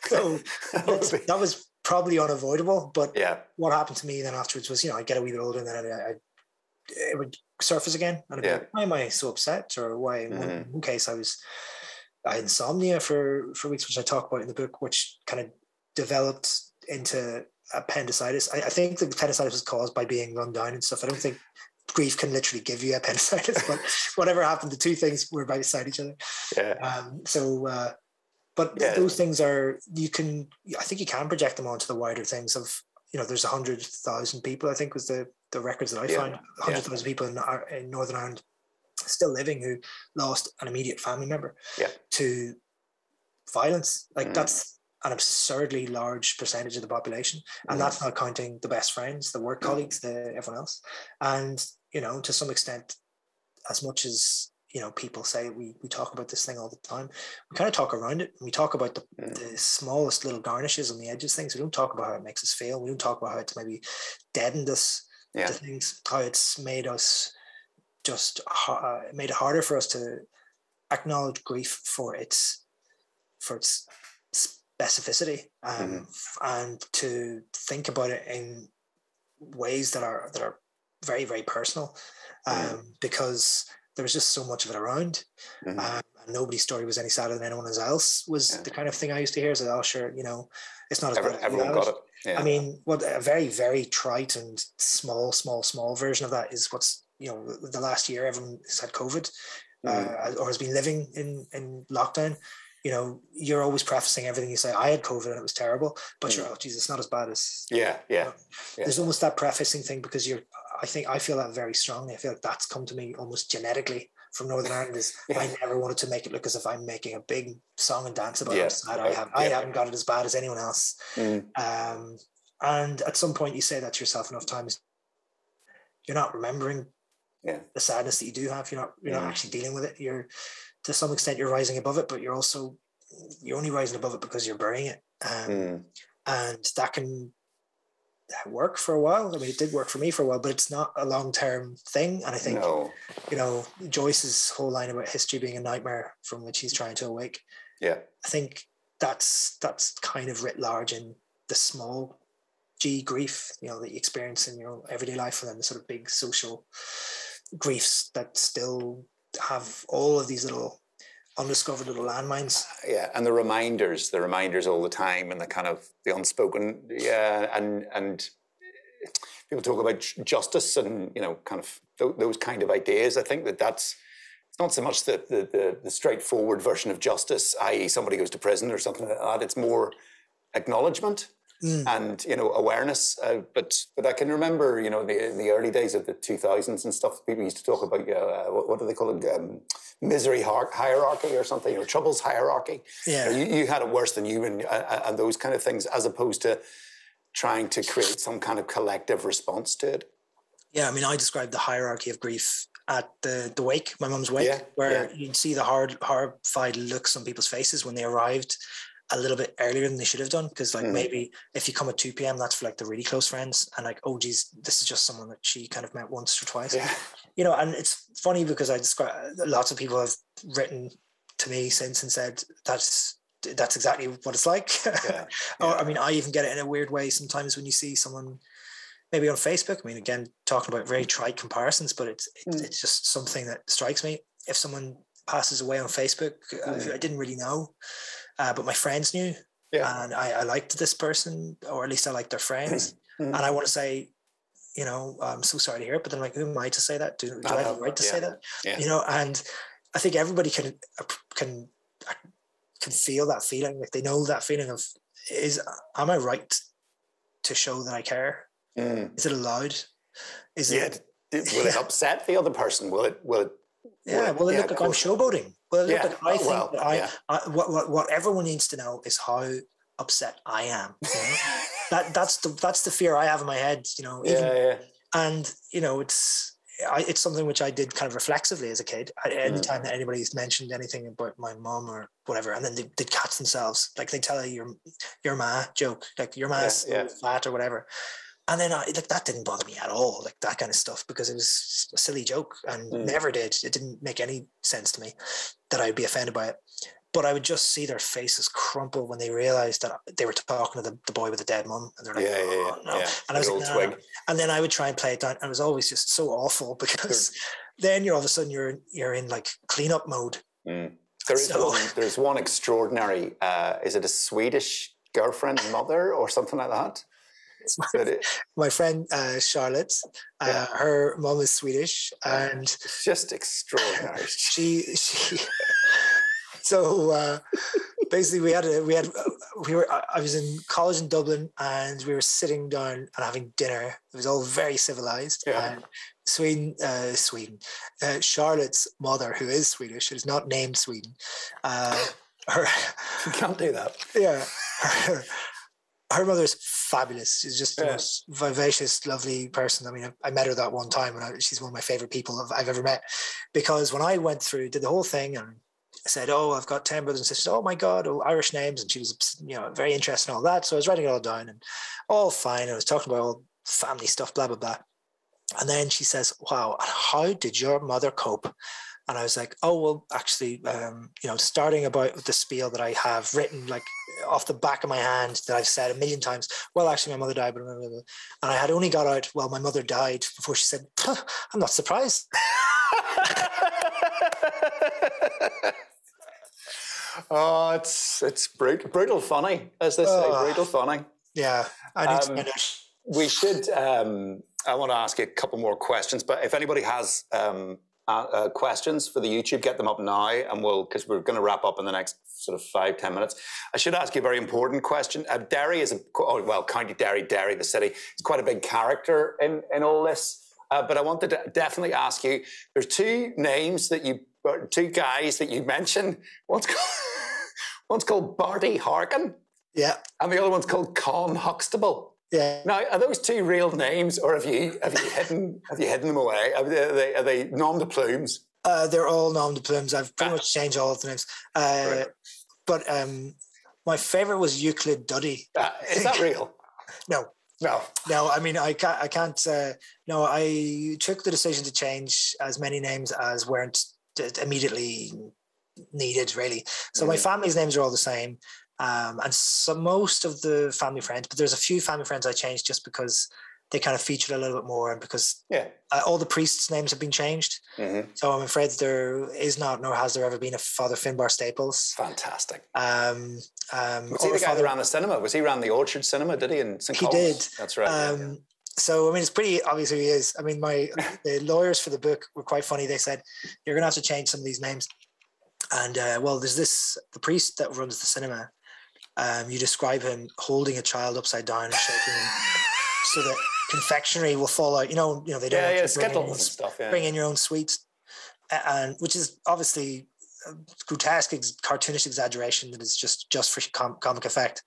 So that was probably unavoidable. But what happened to me then afterwards was, you know, I'd get a wee bit older and then it would surface again, and I'd be like, why am I so upset? Or why? In one case, I had insomnia for weeks, which I talk about in the book, which kind of developed into appendicitis. I think the appendicitis was caused by being run down and stuff. I don't think grief can literally give you appendicitis, but whatever happened, the two things were right beside each other. But those things are, I think you can project them onto the wider things of, you know, there's 100,000 people, I think was the records that I found, 100,000 people in Northern Ireland still living who lost an immediate family member to violence. Like that's an absurdly large percentage of the population, and that's not counting the best friends, the work colleagues, everyone else. And, you know, to some extent, as much as, you know, people say we talk about this thing all the time. We kind of talk around it. We talk about the smallest little garnishes on the edges things. We don't talk about how it makes us feel. We don't talk about how it's maybe deadened us to things, how it's made us just made it harder for us to acknowledge grief for its specificity, and to think about it in ways that are very, very personal, because there was just so much of it around, and nobody's story was any sadder than anyone else was the kind of thing I used to hear. So, oh, sure, you know, it's not as bad. Everyone got it. Yeah. I mean, what a very, very trite and small version of that is what's, you know, the last year everyone has had COVID, or has been living in lockdown. You know, you're always prefacing everything you say. I had COVID and it was terrible, but you're, oh, Jesus, it's not as bad as. Yeah. You know, there's almost that prefacing thing, because I feel that very strongly. I feel like that's come to me almost genetically from Northern Ireland. Is I never wanted to make it look as if I'm making a big song and dance about it. I haven't got it as bad as anyone else. And at some point you say that to yourself enough times, you're not remembering the sadness that you do have. You're not actually dealing with it. You're, to some extent, you're rising above it, but you're only rising above it because you're burying it. And that can work for a while. I mean, it did work for me for a while, but it's not a long-term thing. And I think, you know, Joyce's whole line about history being a nightmare from which he's trying to awake. Yeah. I think that's kind of writ large in the small G grief, you know, that you experience in your everyday life, and then the sort of big social griefs that still have all of these little undiscovered little landmines. And the reminders all the time, and the kind of the unspoken, and people talk about justice and, you know, kind of those kind of ideas. I think that's it's not so much the straightforward version of justice, i.e. somebody goes to prison or something like that. It's more acknowledgement and, you know, awareness. But I can remember, you know, in the early days of the 2000s and stuff, people used to talk about, what do they call it? Misery hierarchy or something, or troubles hierarchy. Yeah. You had it worse than you, and those kind of things, as opposed to trying to create some kind of collective response to it. Yeah, I mean, I described the hierarchy of grief at the wake, my mum's wake, where you'd see the horrified looks on people's faces when they arrived a little bit earlier than they should have done, because like maybe if you come at 2 p.m, that's for like the really close friends, and like, oh geez, this is just someone that she kind of met once or twice. You know, and it's funny because lots of people have written to me since and said that's exactly what it's like. Or I mean, I even get it in a weird way sometimes when you see someone maybe on Facebook. I mean, again, talking about very trite comparisons, but it's just something that strikes me. If someone passes away on Facebook, I didn't really know, but my friends knew, and I liked this person, or at least I liked their friends, and I want to say, you know, I'm so sorry to hear it, but then like, who am I to say that? Do I have the right to say that? You know, and I think everybody can feel that feeling. Like they know that feeling of, am I right to show that I care? Is it allowed? Will it upset the other person? Will it look like I'm showboating? Will it look like I think that what everyone needs to know is how upset I am. You know? that's the fear I have in my head. You know, and you know, it's something which I did kind of reflexively as a kid. Anytime that anybody's mentioned anything about my mum or whatever, and then they'd catch themselves, like they tell you your ma joke, like your ma's fat or whatever. And then that didn't bother me at all, like that kind of stuff, because it was a silly joke and never did. It didn't make any sense to me that I'd be offended by it. But I would just see their faces crumple when they realized that they were talking to the boy with the dead mum, and they're like, no. And I was like, no. And then I would try and play it down, and it was always just so awful, because then you're all of a sudden you're in like cleanup mode. There's one extraordinary. Is it a Swedish girlfriend mother or something like that? My friend Charlotte, her mum is Swedish, and it's just extraordinary. She so basically I was in college in Dublin, and we were sitting down and having dinner. It was all very civilized. And Charlotte's mother, who is Swedish, is not named Sweden. You can't do that. her mother's fabulous. She's just the most vivacious, lovely person. I mean, I met her that one time, and she's one of my favorite people I've ever met, because when I went through, did the whole thing, and I said, "Oh, I've got 10 brothers and sisters. Oh my God, Irish names," and she was, very interested in all that. So I was writing it all down, and all fine. I was talking about all family stuff, blah blah blah, and then she says, "Wow, how did your mother cope?" And I was like, "Oh, well, actually, starting about the spiel that I have written, like off the back of my hand, that I've said a million times. Well, actually, my mother died, blah, blah, blah. And I had only got out, well, my mother died, before she said, I'm not surprised." Oh, it's brutal funny, as they say, brutal funny. Yeah, I need to finish. We should. I want to ask you a couple more questions, but if anybody has questions for the YouTube, get them up now, and because we're going to wrap up in the next sort of 5-10 minutes. I should ask you a very important question. Derry is County Derry, the city, is quite a big character in all this. But I wanted to definitely ask you. There's two guys that you mentioned. One's called Barty Harkin. Yeah. And the other one's called Con Huxtable. Yeah. Now, are those two real names, or have you hidden them away? Are they nom de plumes? They're all nom de plumes. I've pretty much changed all of the names. But my favorite was Euclid Duddy. Is that real? No. I mean, I can't. No, I took the decision to change as many names as weren't immediately needed, really. So my family's names are all the same. And so most of the family friends, but there's a few family friends I changed just because they kind of featured a little bit more, and because all the priests' names have been changed. Mm-hmm. So I'm afraid there is not, nor has there ever been, a Father Finbar Staples. Fantastic. Was he the guy that ran the cinema? Was he ran the Orchard Cinema, did he, in St. Colum's? He did. That's right. So, I mean, it's pretty obvious who he is. I mean, the lawyers for the book were quite funny. They said, you're going to have to change some of these names. And, there's the priest that runs the cinema. You describe him holding a child upside down and shaking him so that confectionery will fall out. They don't Skittles and stuff. Yeah. Bring in your own sweets, and which is obviously a grotesque, cartoonish exaggeration that is just for comic effect.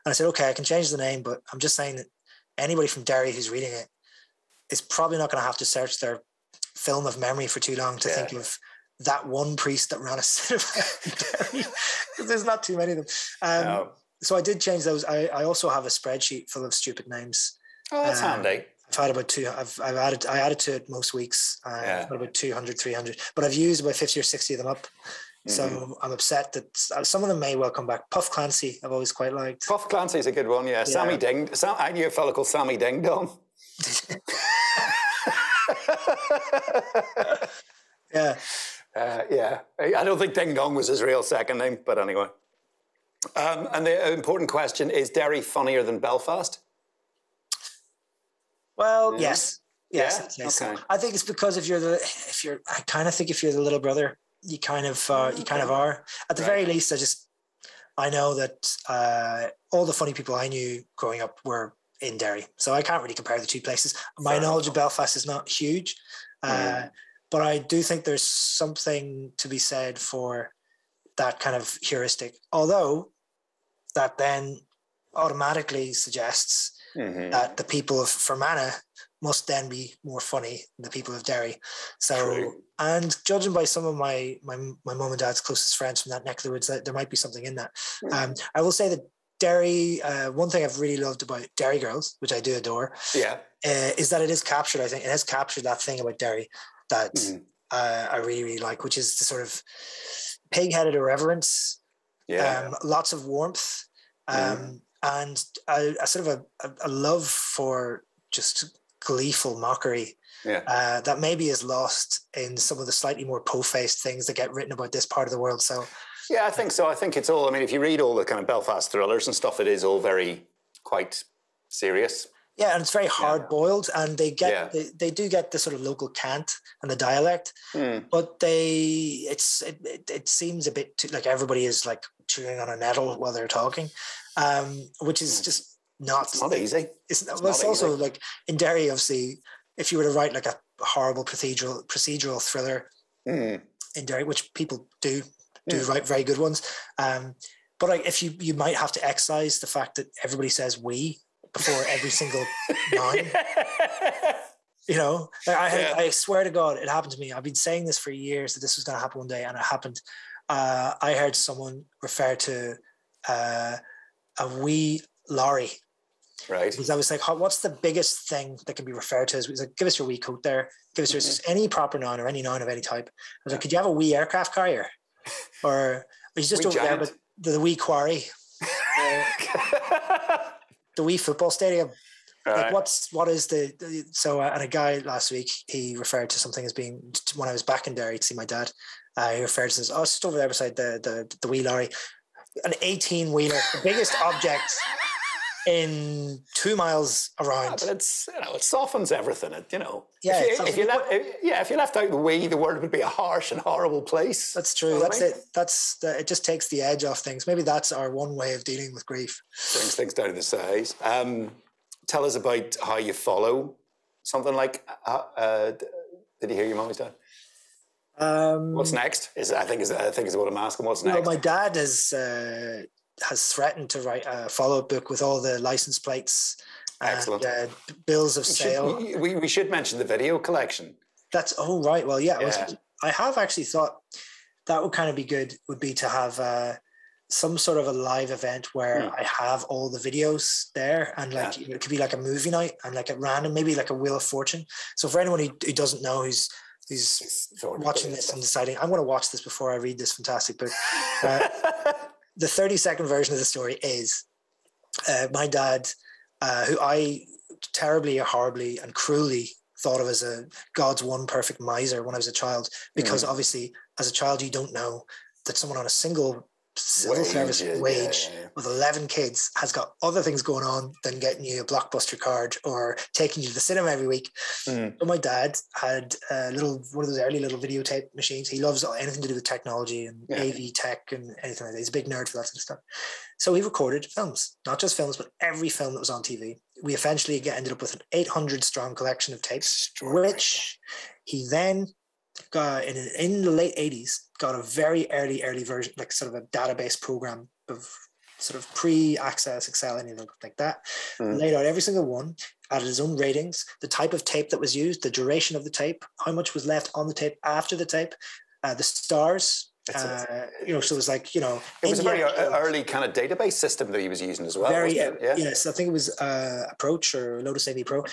And I said, okay, I can change the name, but I'm just saying that anybody from Derry who's reading it is probably not going to have to search their film of memory for too long to think of that one priest that ran a cinema in Derry. There's not too many of them. No. So I did change those. I also have a spreadsheet full of stupid names. Oh, that's handy. I've had about I added to it most weeks. I've got about 200, 300, but I've used about 50 or 60 of them up. Mm-hmm. So I'm upset that some of them may well come back. Puff Clancy, I've always quite liked. Puff Clancy's a good one, yeah. Sammy Ding. I knew a fellow called Sammy Ding Dong. Yeah. I don't think Ding Dong was his real second name, but anyway. And the important question, is Derry funnier than Belfast? Well, yes. Okay. I think it's because if you're the little brother, you kind of are. At the very least, I know that all the funny people I knew growing up were in Derry, so I can't really compare the two places. My knowledge of Belfast is not huge. But I do think there's something to be said for that kind of heuristic, although that then automatically suggests that the people of Fermanagh must then be more funny than the people of Derry. So, and judging by some of my mum and dad's closest friends from that neck of the woods, there might be something in that. I will say that Derry, one thing I've really loved about Derry Girls, which I do adore, is that it is captured. I think it has captured that thing about Derry that I really, really like, which is the sort of pig-headed irreverence, lots of warmth, and a sort of a love for just gleeful mockery that maybe is lost in some of the slightly more po-faced things that get written about this part of the world. So, yeah, I think so. I think it's all, I mean, if you read all the kind of Belfast thrillers and stuff, it is all quite serious. Yeah, and it's very hard-boiled, and they do get the sort of local cant and the dialect, but it seems a bit too, like everybody is like chewing on a nettle while they're talking, which is just not easy. It's also like in Derry, obviously, if you were to write like a horrible procedural thriller in Derry, which people do write very good ones, But like, if you might have to excise the fact that everybody says we before every single line. You know, like I swear to God, it happened to me. I've been saying this for years that this was going to happen one day, and it happened. I heard someone refer to a wee lorry. Right. Because I was like, what's the biggest thing that can be referred to as? It was like, give us your wee coat there. Give us just any proper noun or any noun of any type. I was like, could you have a wee aircraft carrier? Or he's just wee over giant. there, but the wee quarry. The wee football stadium. Right. Like what is the so and a guy last week, he referred to something as being, when I was back in Derry to see my dad, he referred to this, it's just over there beside the wee lorry, an 18-wheeler, the biggest object in 2 miles around. But it's, you know, it softens everything. It, Yeah, if you left out the we, the world would be a harsh and horrible place. That's true. You know That's it. It just takes the edge off things. Maybe that's our one way of dealing with grief. Brings things down to size. Tell us about how you follow something like Did You Hear Your Mammy Died? What's next? I think is what I'm asking. What's next? Well, my dad has threatened to write a follow-up book with all the license plates. Excellent. And, bills of sale. We should mention the video collection. Right. Well, yeah. I have actually thought that would kind of be good. Would be to have some sort of a live event where I have all the videos there, and like it could be like a movie night and like at random, maybe like a Wheel of Fortune. So for anyone who doesn't know, who's watching this and deciding, I'm going to watch this before I read this fantastic book. The 30-second version of the story is my dad, who I terribly, horribly, and cruelly thought of as a God's one perfect miser when I was a child, because obviously as a child you don't know that someone on a single civil service wage with 11 kids has got other things going on than getting you a Blockbuster card or taking you to the cinema every week. So my dad had one of those early little videotape machines. He loves anything to do with technology and AV tech and anything like that. He's a big nerd for that sort of stuff. So he recorded films, not just films, but every film that was on TV. We eventually ended up with an 800-strong collection of tapes, which he then got in the late 80s, got a very early version, like sort of a database program of sort of pre-access Excel, anything like that. Laid out every single one, added his own ratings, the type of tape that was used, the duration of the tape, how much was left on the tape after the tape, the stars. So it was like, it was a very early kind of database system that he was using as well. Yes, I think it was Approach or Lotus AV Pro.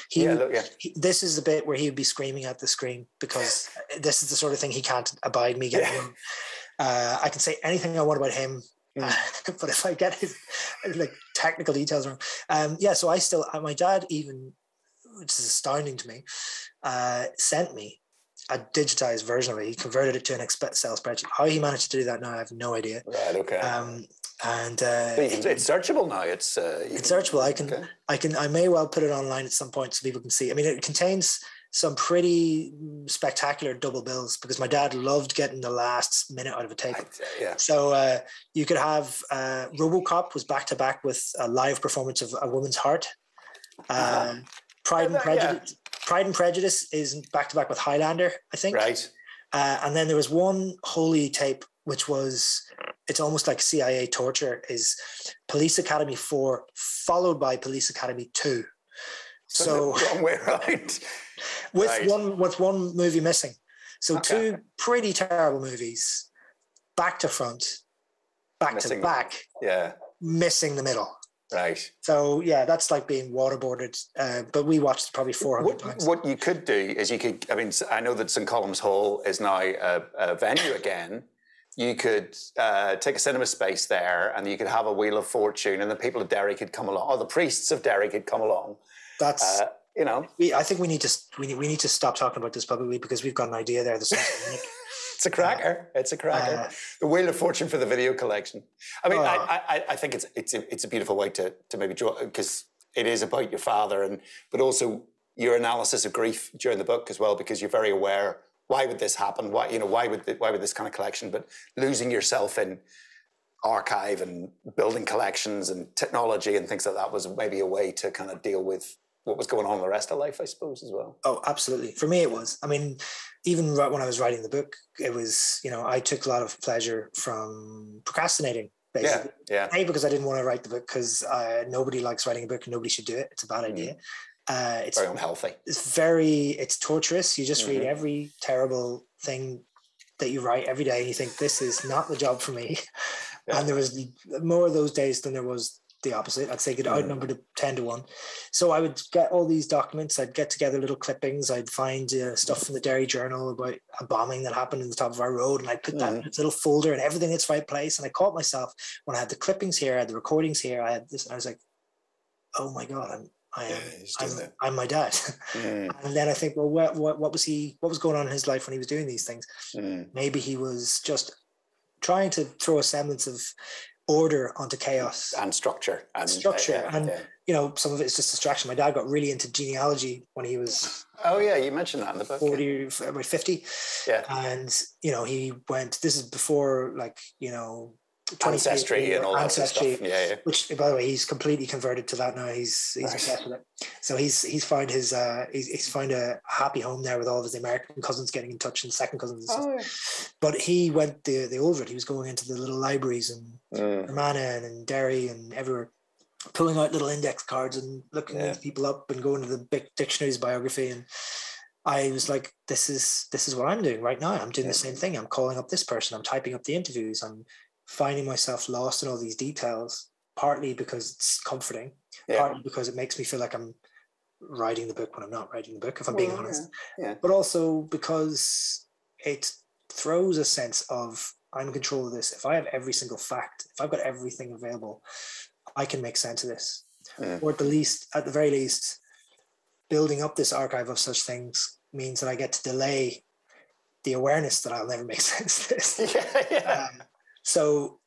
This is the bit where he would be screaming at the screen because this is the sort of thing he can't abide me getting. I can say anything I want about him, but if I get his like technical details wrong, so I still, my dad even, which is astounding to me, sent me a digitized version of it. He converted it to an Excel spreadsheet. How he managed to do that now, I have no idea. Right. Okay. It's searchable now. It's searchable. I may well put it online at some point so people can see. I mean, it contains some pretty spectacular double bills because my dad loved getting the last minute out of a tape. So you could have RoboCop was back to back with a live performance of A Woman's Heart. Pride and Prejudice is back to back with Highlander, I think. Right. And then there was one holy tape, which was, it's almost like CIA torture, is Police Academy 4 followed by Police Academy 2. So wrong way around. with one movie missing. So two pretty terrible movies, back to front, back to back. Yeah. Missing the middle. Right. So that's like being waterboarded. But we watched probably 400 times. What you could do is I know that St. Column's Hall is now a venue again. You could take a cinema space there and you could have a Wheel of Fortune and the people of Derry could come along, or the priests of Derry could come along. That's, I think we need to stop talking about this publicly because we've got an idea there. It's a cracker. The Wheel of Fortune for the video collection. I mean, I think it's a beautiful way to maybe draw, because it is about your father, but also your analysis of grief during the book as well, because you're very aware, why would this happen? Why would this kind of collection? But losing yourself in archive and building collections and technology and things like that was maybe a way to kind of deal with what was going on in the rest of life, I suppose, as well. Oh, absolutely. For me, it was. I mean, even when I was writing the book, it was, I took a lot of pleasure from procrastinating basically. Yeah. A, because I didn't want to write the book because nobody likes writing a book and nobody should do it. It's a bad idea. It's very unhealthy. It's torturous. You just read every terrible thing that you write every day and you think, this is not the job for me. Yeah. And there was more of those days than there was the opposite. I'd say it outnumbered 10-1. So I would get all these documents. I'd get together little clippings. I'd find stuff from the Derry Journal about a bombing that happened in the top of our road, and I'd put that in a little folder and everything in its right place. And I caught myself when I had the clippings here, I had the recordings here, I had this, and I was like, oh my God, I'm my dad. And then I think, well, what was going on in his life when he was doing these things? Maybe he was just trying to throw a semblance of order onto chaos and structure and you know, some of it's just distraction. My dad got really into genealogy when he was you mentioned that in the book about 50, and you know, he went, this is before, like, you know, ancestry and all ancestry, that stuff. Which, by the way, he's completely converted to that now. He's obsessed with it. So he's found his he's found a happy home there with all of his American cousins getting in touch and second cousins and stuff. But he went the old route. He was going into the little libraries in Fermanagh and Derry and everywhere, pulling out little index cards and looking these people up and going to the big dictionaries biography. And I was like, this is what I'm doing right now. I'm doing the same thing. I'm calling up this person. I'm typing up the interviews. I'm finding myself lost in all these details, partly because it's comforting, partly because it makes me feel like I'm writing the book when I'm not writing the book, if I'm being honest. But also because it throws a sense of, I'm in control of this. If I have every single fact, if I've got everything available, I can make sense of this. Or at the very least, building up this archive of such things means that I get to delay the awareness that I'll never make sense of this. So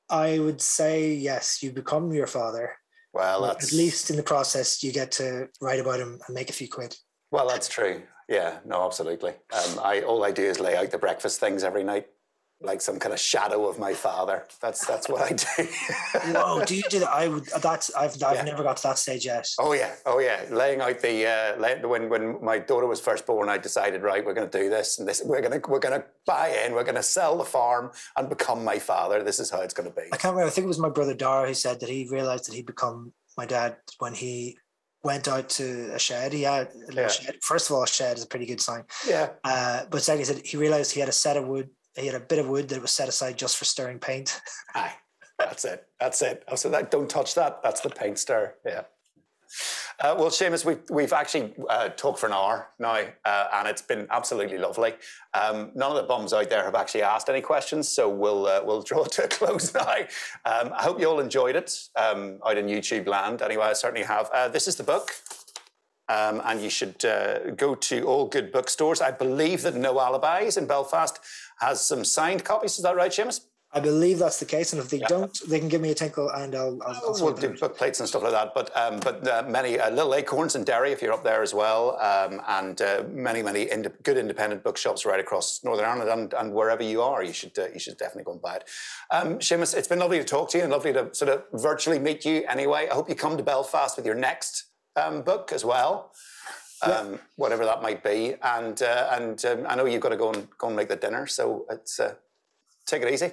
I would say, yes, you become your father. Well, at least in the process, you get to write about him and make a few quid. Well, that's true. Yeah, no, absolutely. All I do is lay out the breakfast things every night, like some kind of shadow of my father. That's what I do. Whoa, do you do that? I've never got to that stage yet. Oh yeah. Laying out when my daughter was first born, I decided, right, we're going to do this and this. We're going to buy in. We're going to sell the farm and become my father. This is how it's going to be. I can't remember. I think it was my brother Dara who said that he realized that he'd become my dad when he went out to a shed. He had a little shed. First of all, a shed is a pretty good sign. Yeah. But second, he said he realized he had a set of wood. He had a bit of wood that was set aside just for stirring paint. Aye, that's it. So don't touch that. That's the paint stir. Yeah. Well, Séamas, we've actually talked for an hour now, and it's been absolutely lovely. None of the bums out there have actually asked any questions, so we'll draw it to a close now. I hope you all enjoyed it out in YouTube land. Anyway, I certainly have. This is the book. And you should go to all good bookstores. I believe that No Alibis in Belfast has some signed copies. Is that right, Séamas? I believe that's the case, and if they don't, they can give me a tinkle, and I'll we'll do book plates and stuff like that. But many Little Acorns in Derry, if you're up there as well, and many good independent bookshops right across Northern Ireland and wherever you are, you should definitely go and buy it. Séamas, it's been lovely to talk to you and lovely to sort of virtually meet you. Anyway, I hope you come to Belfast with your next book as well. Whatever that might be, and I know you've got to go and make the dinner, so it's take it easy.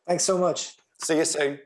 Thanks so much. See you soon.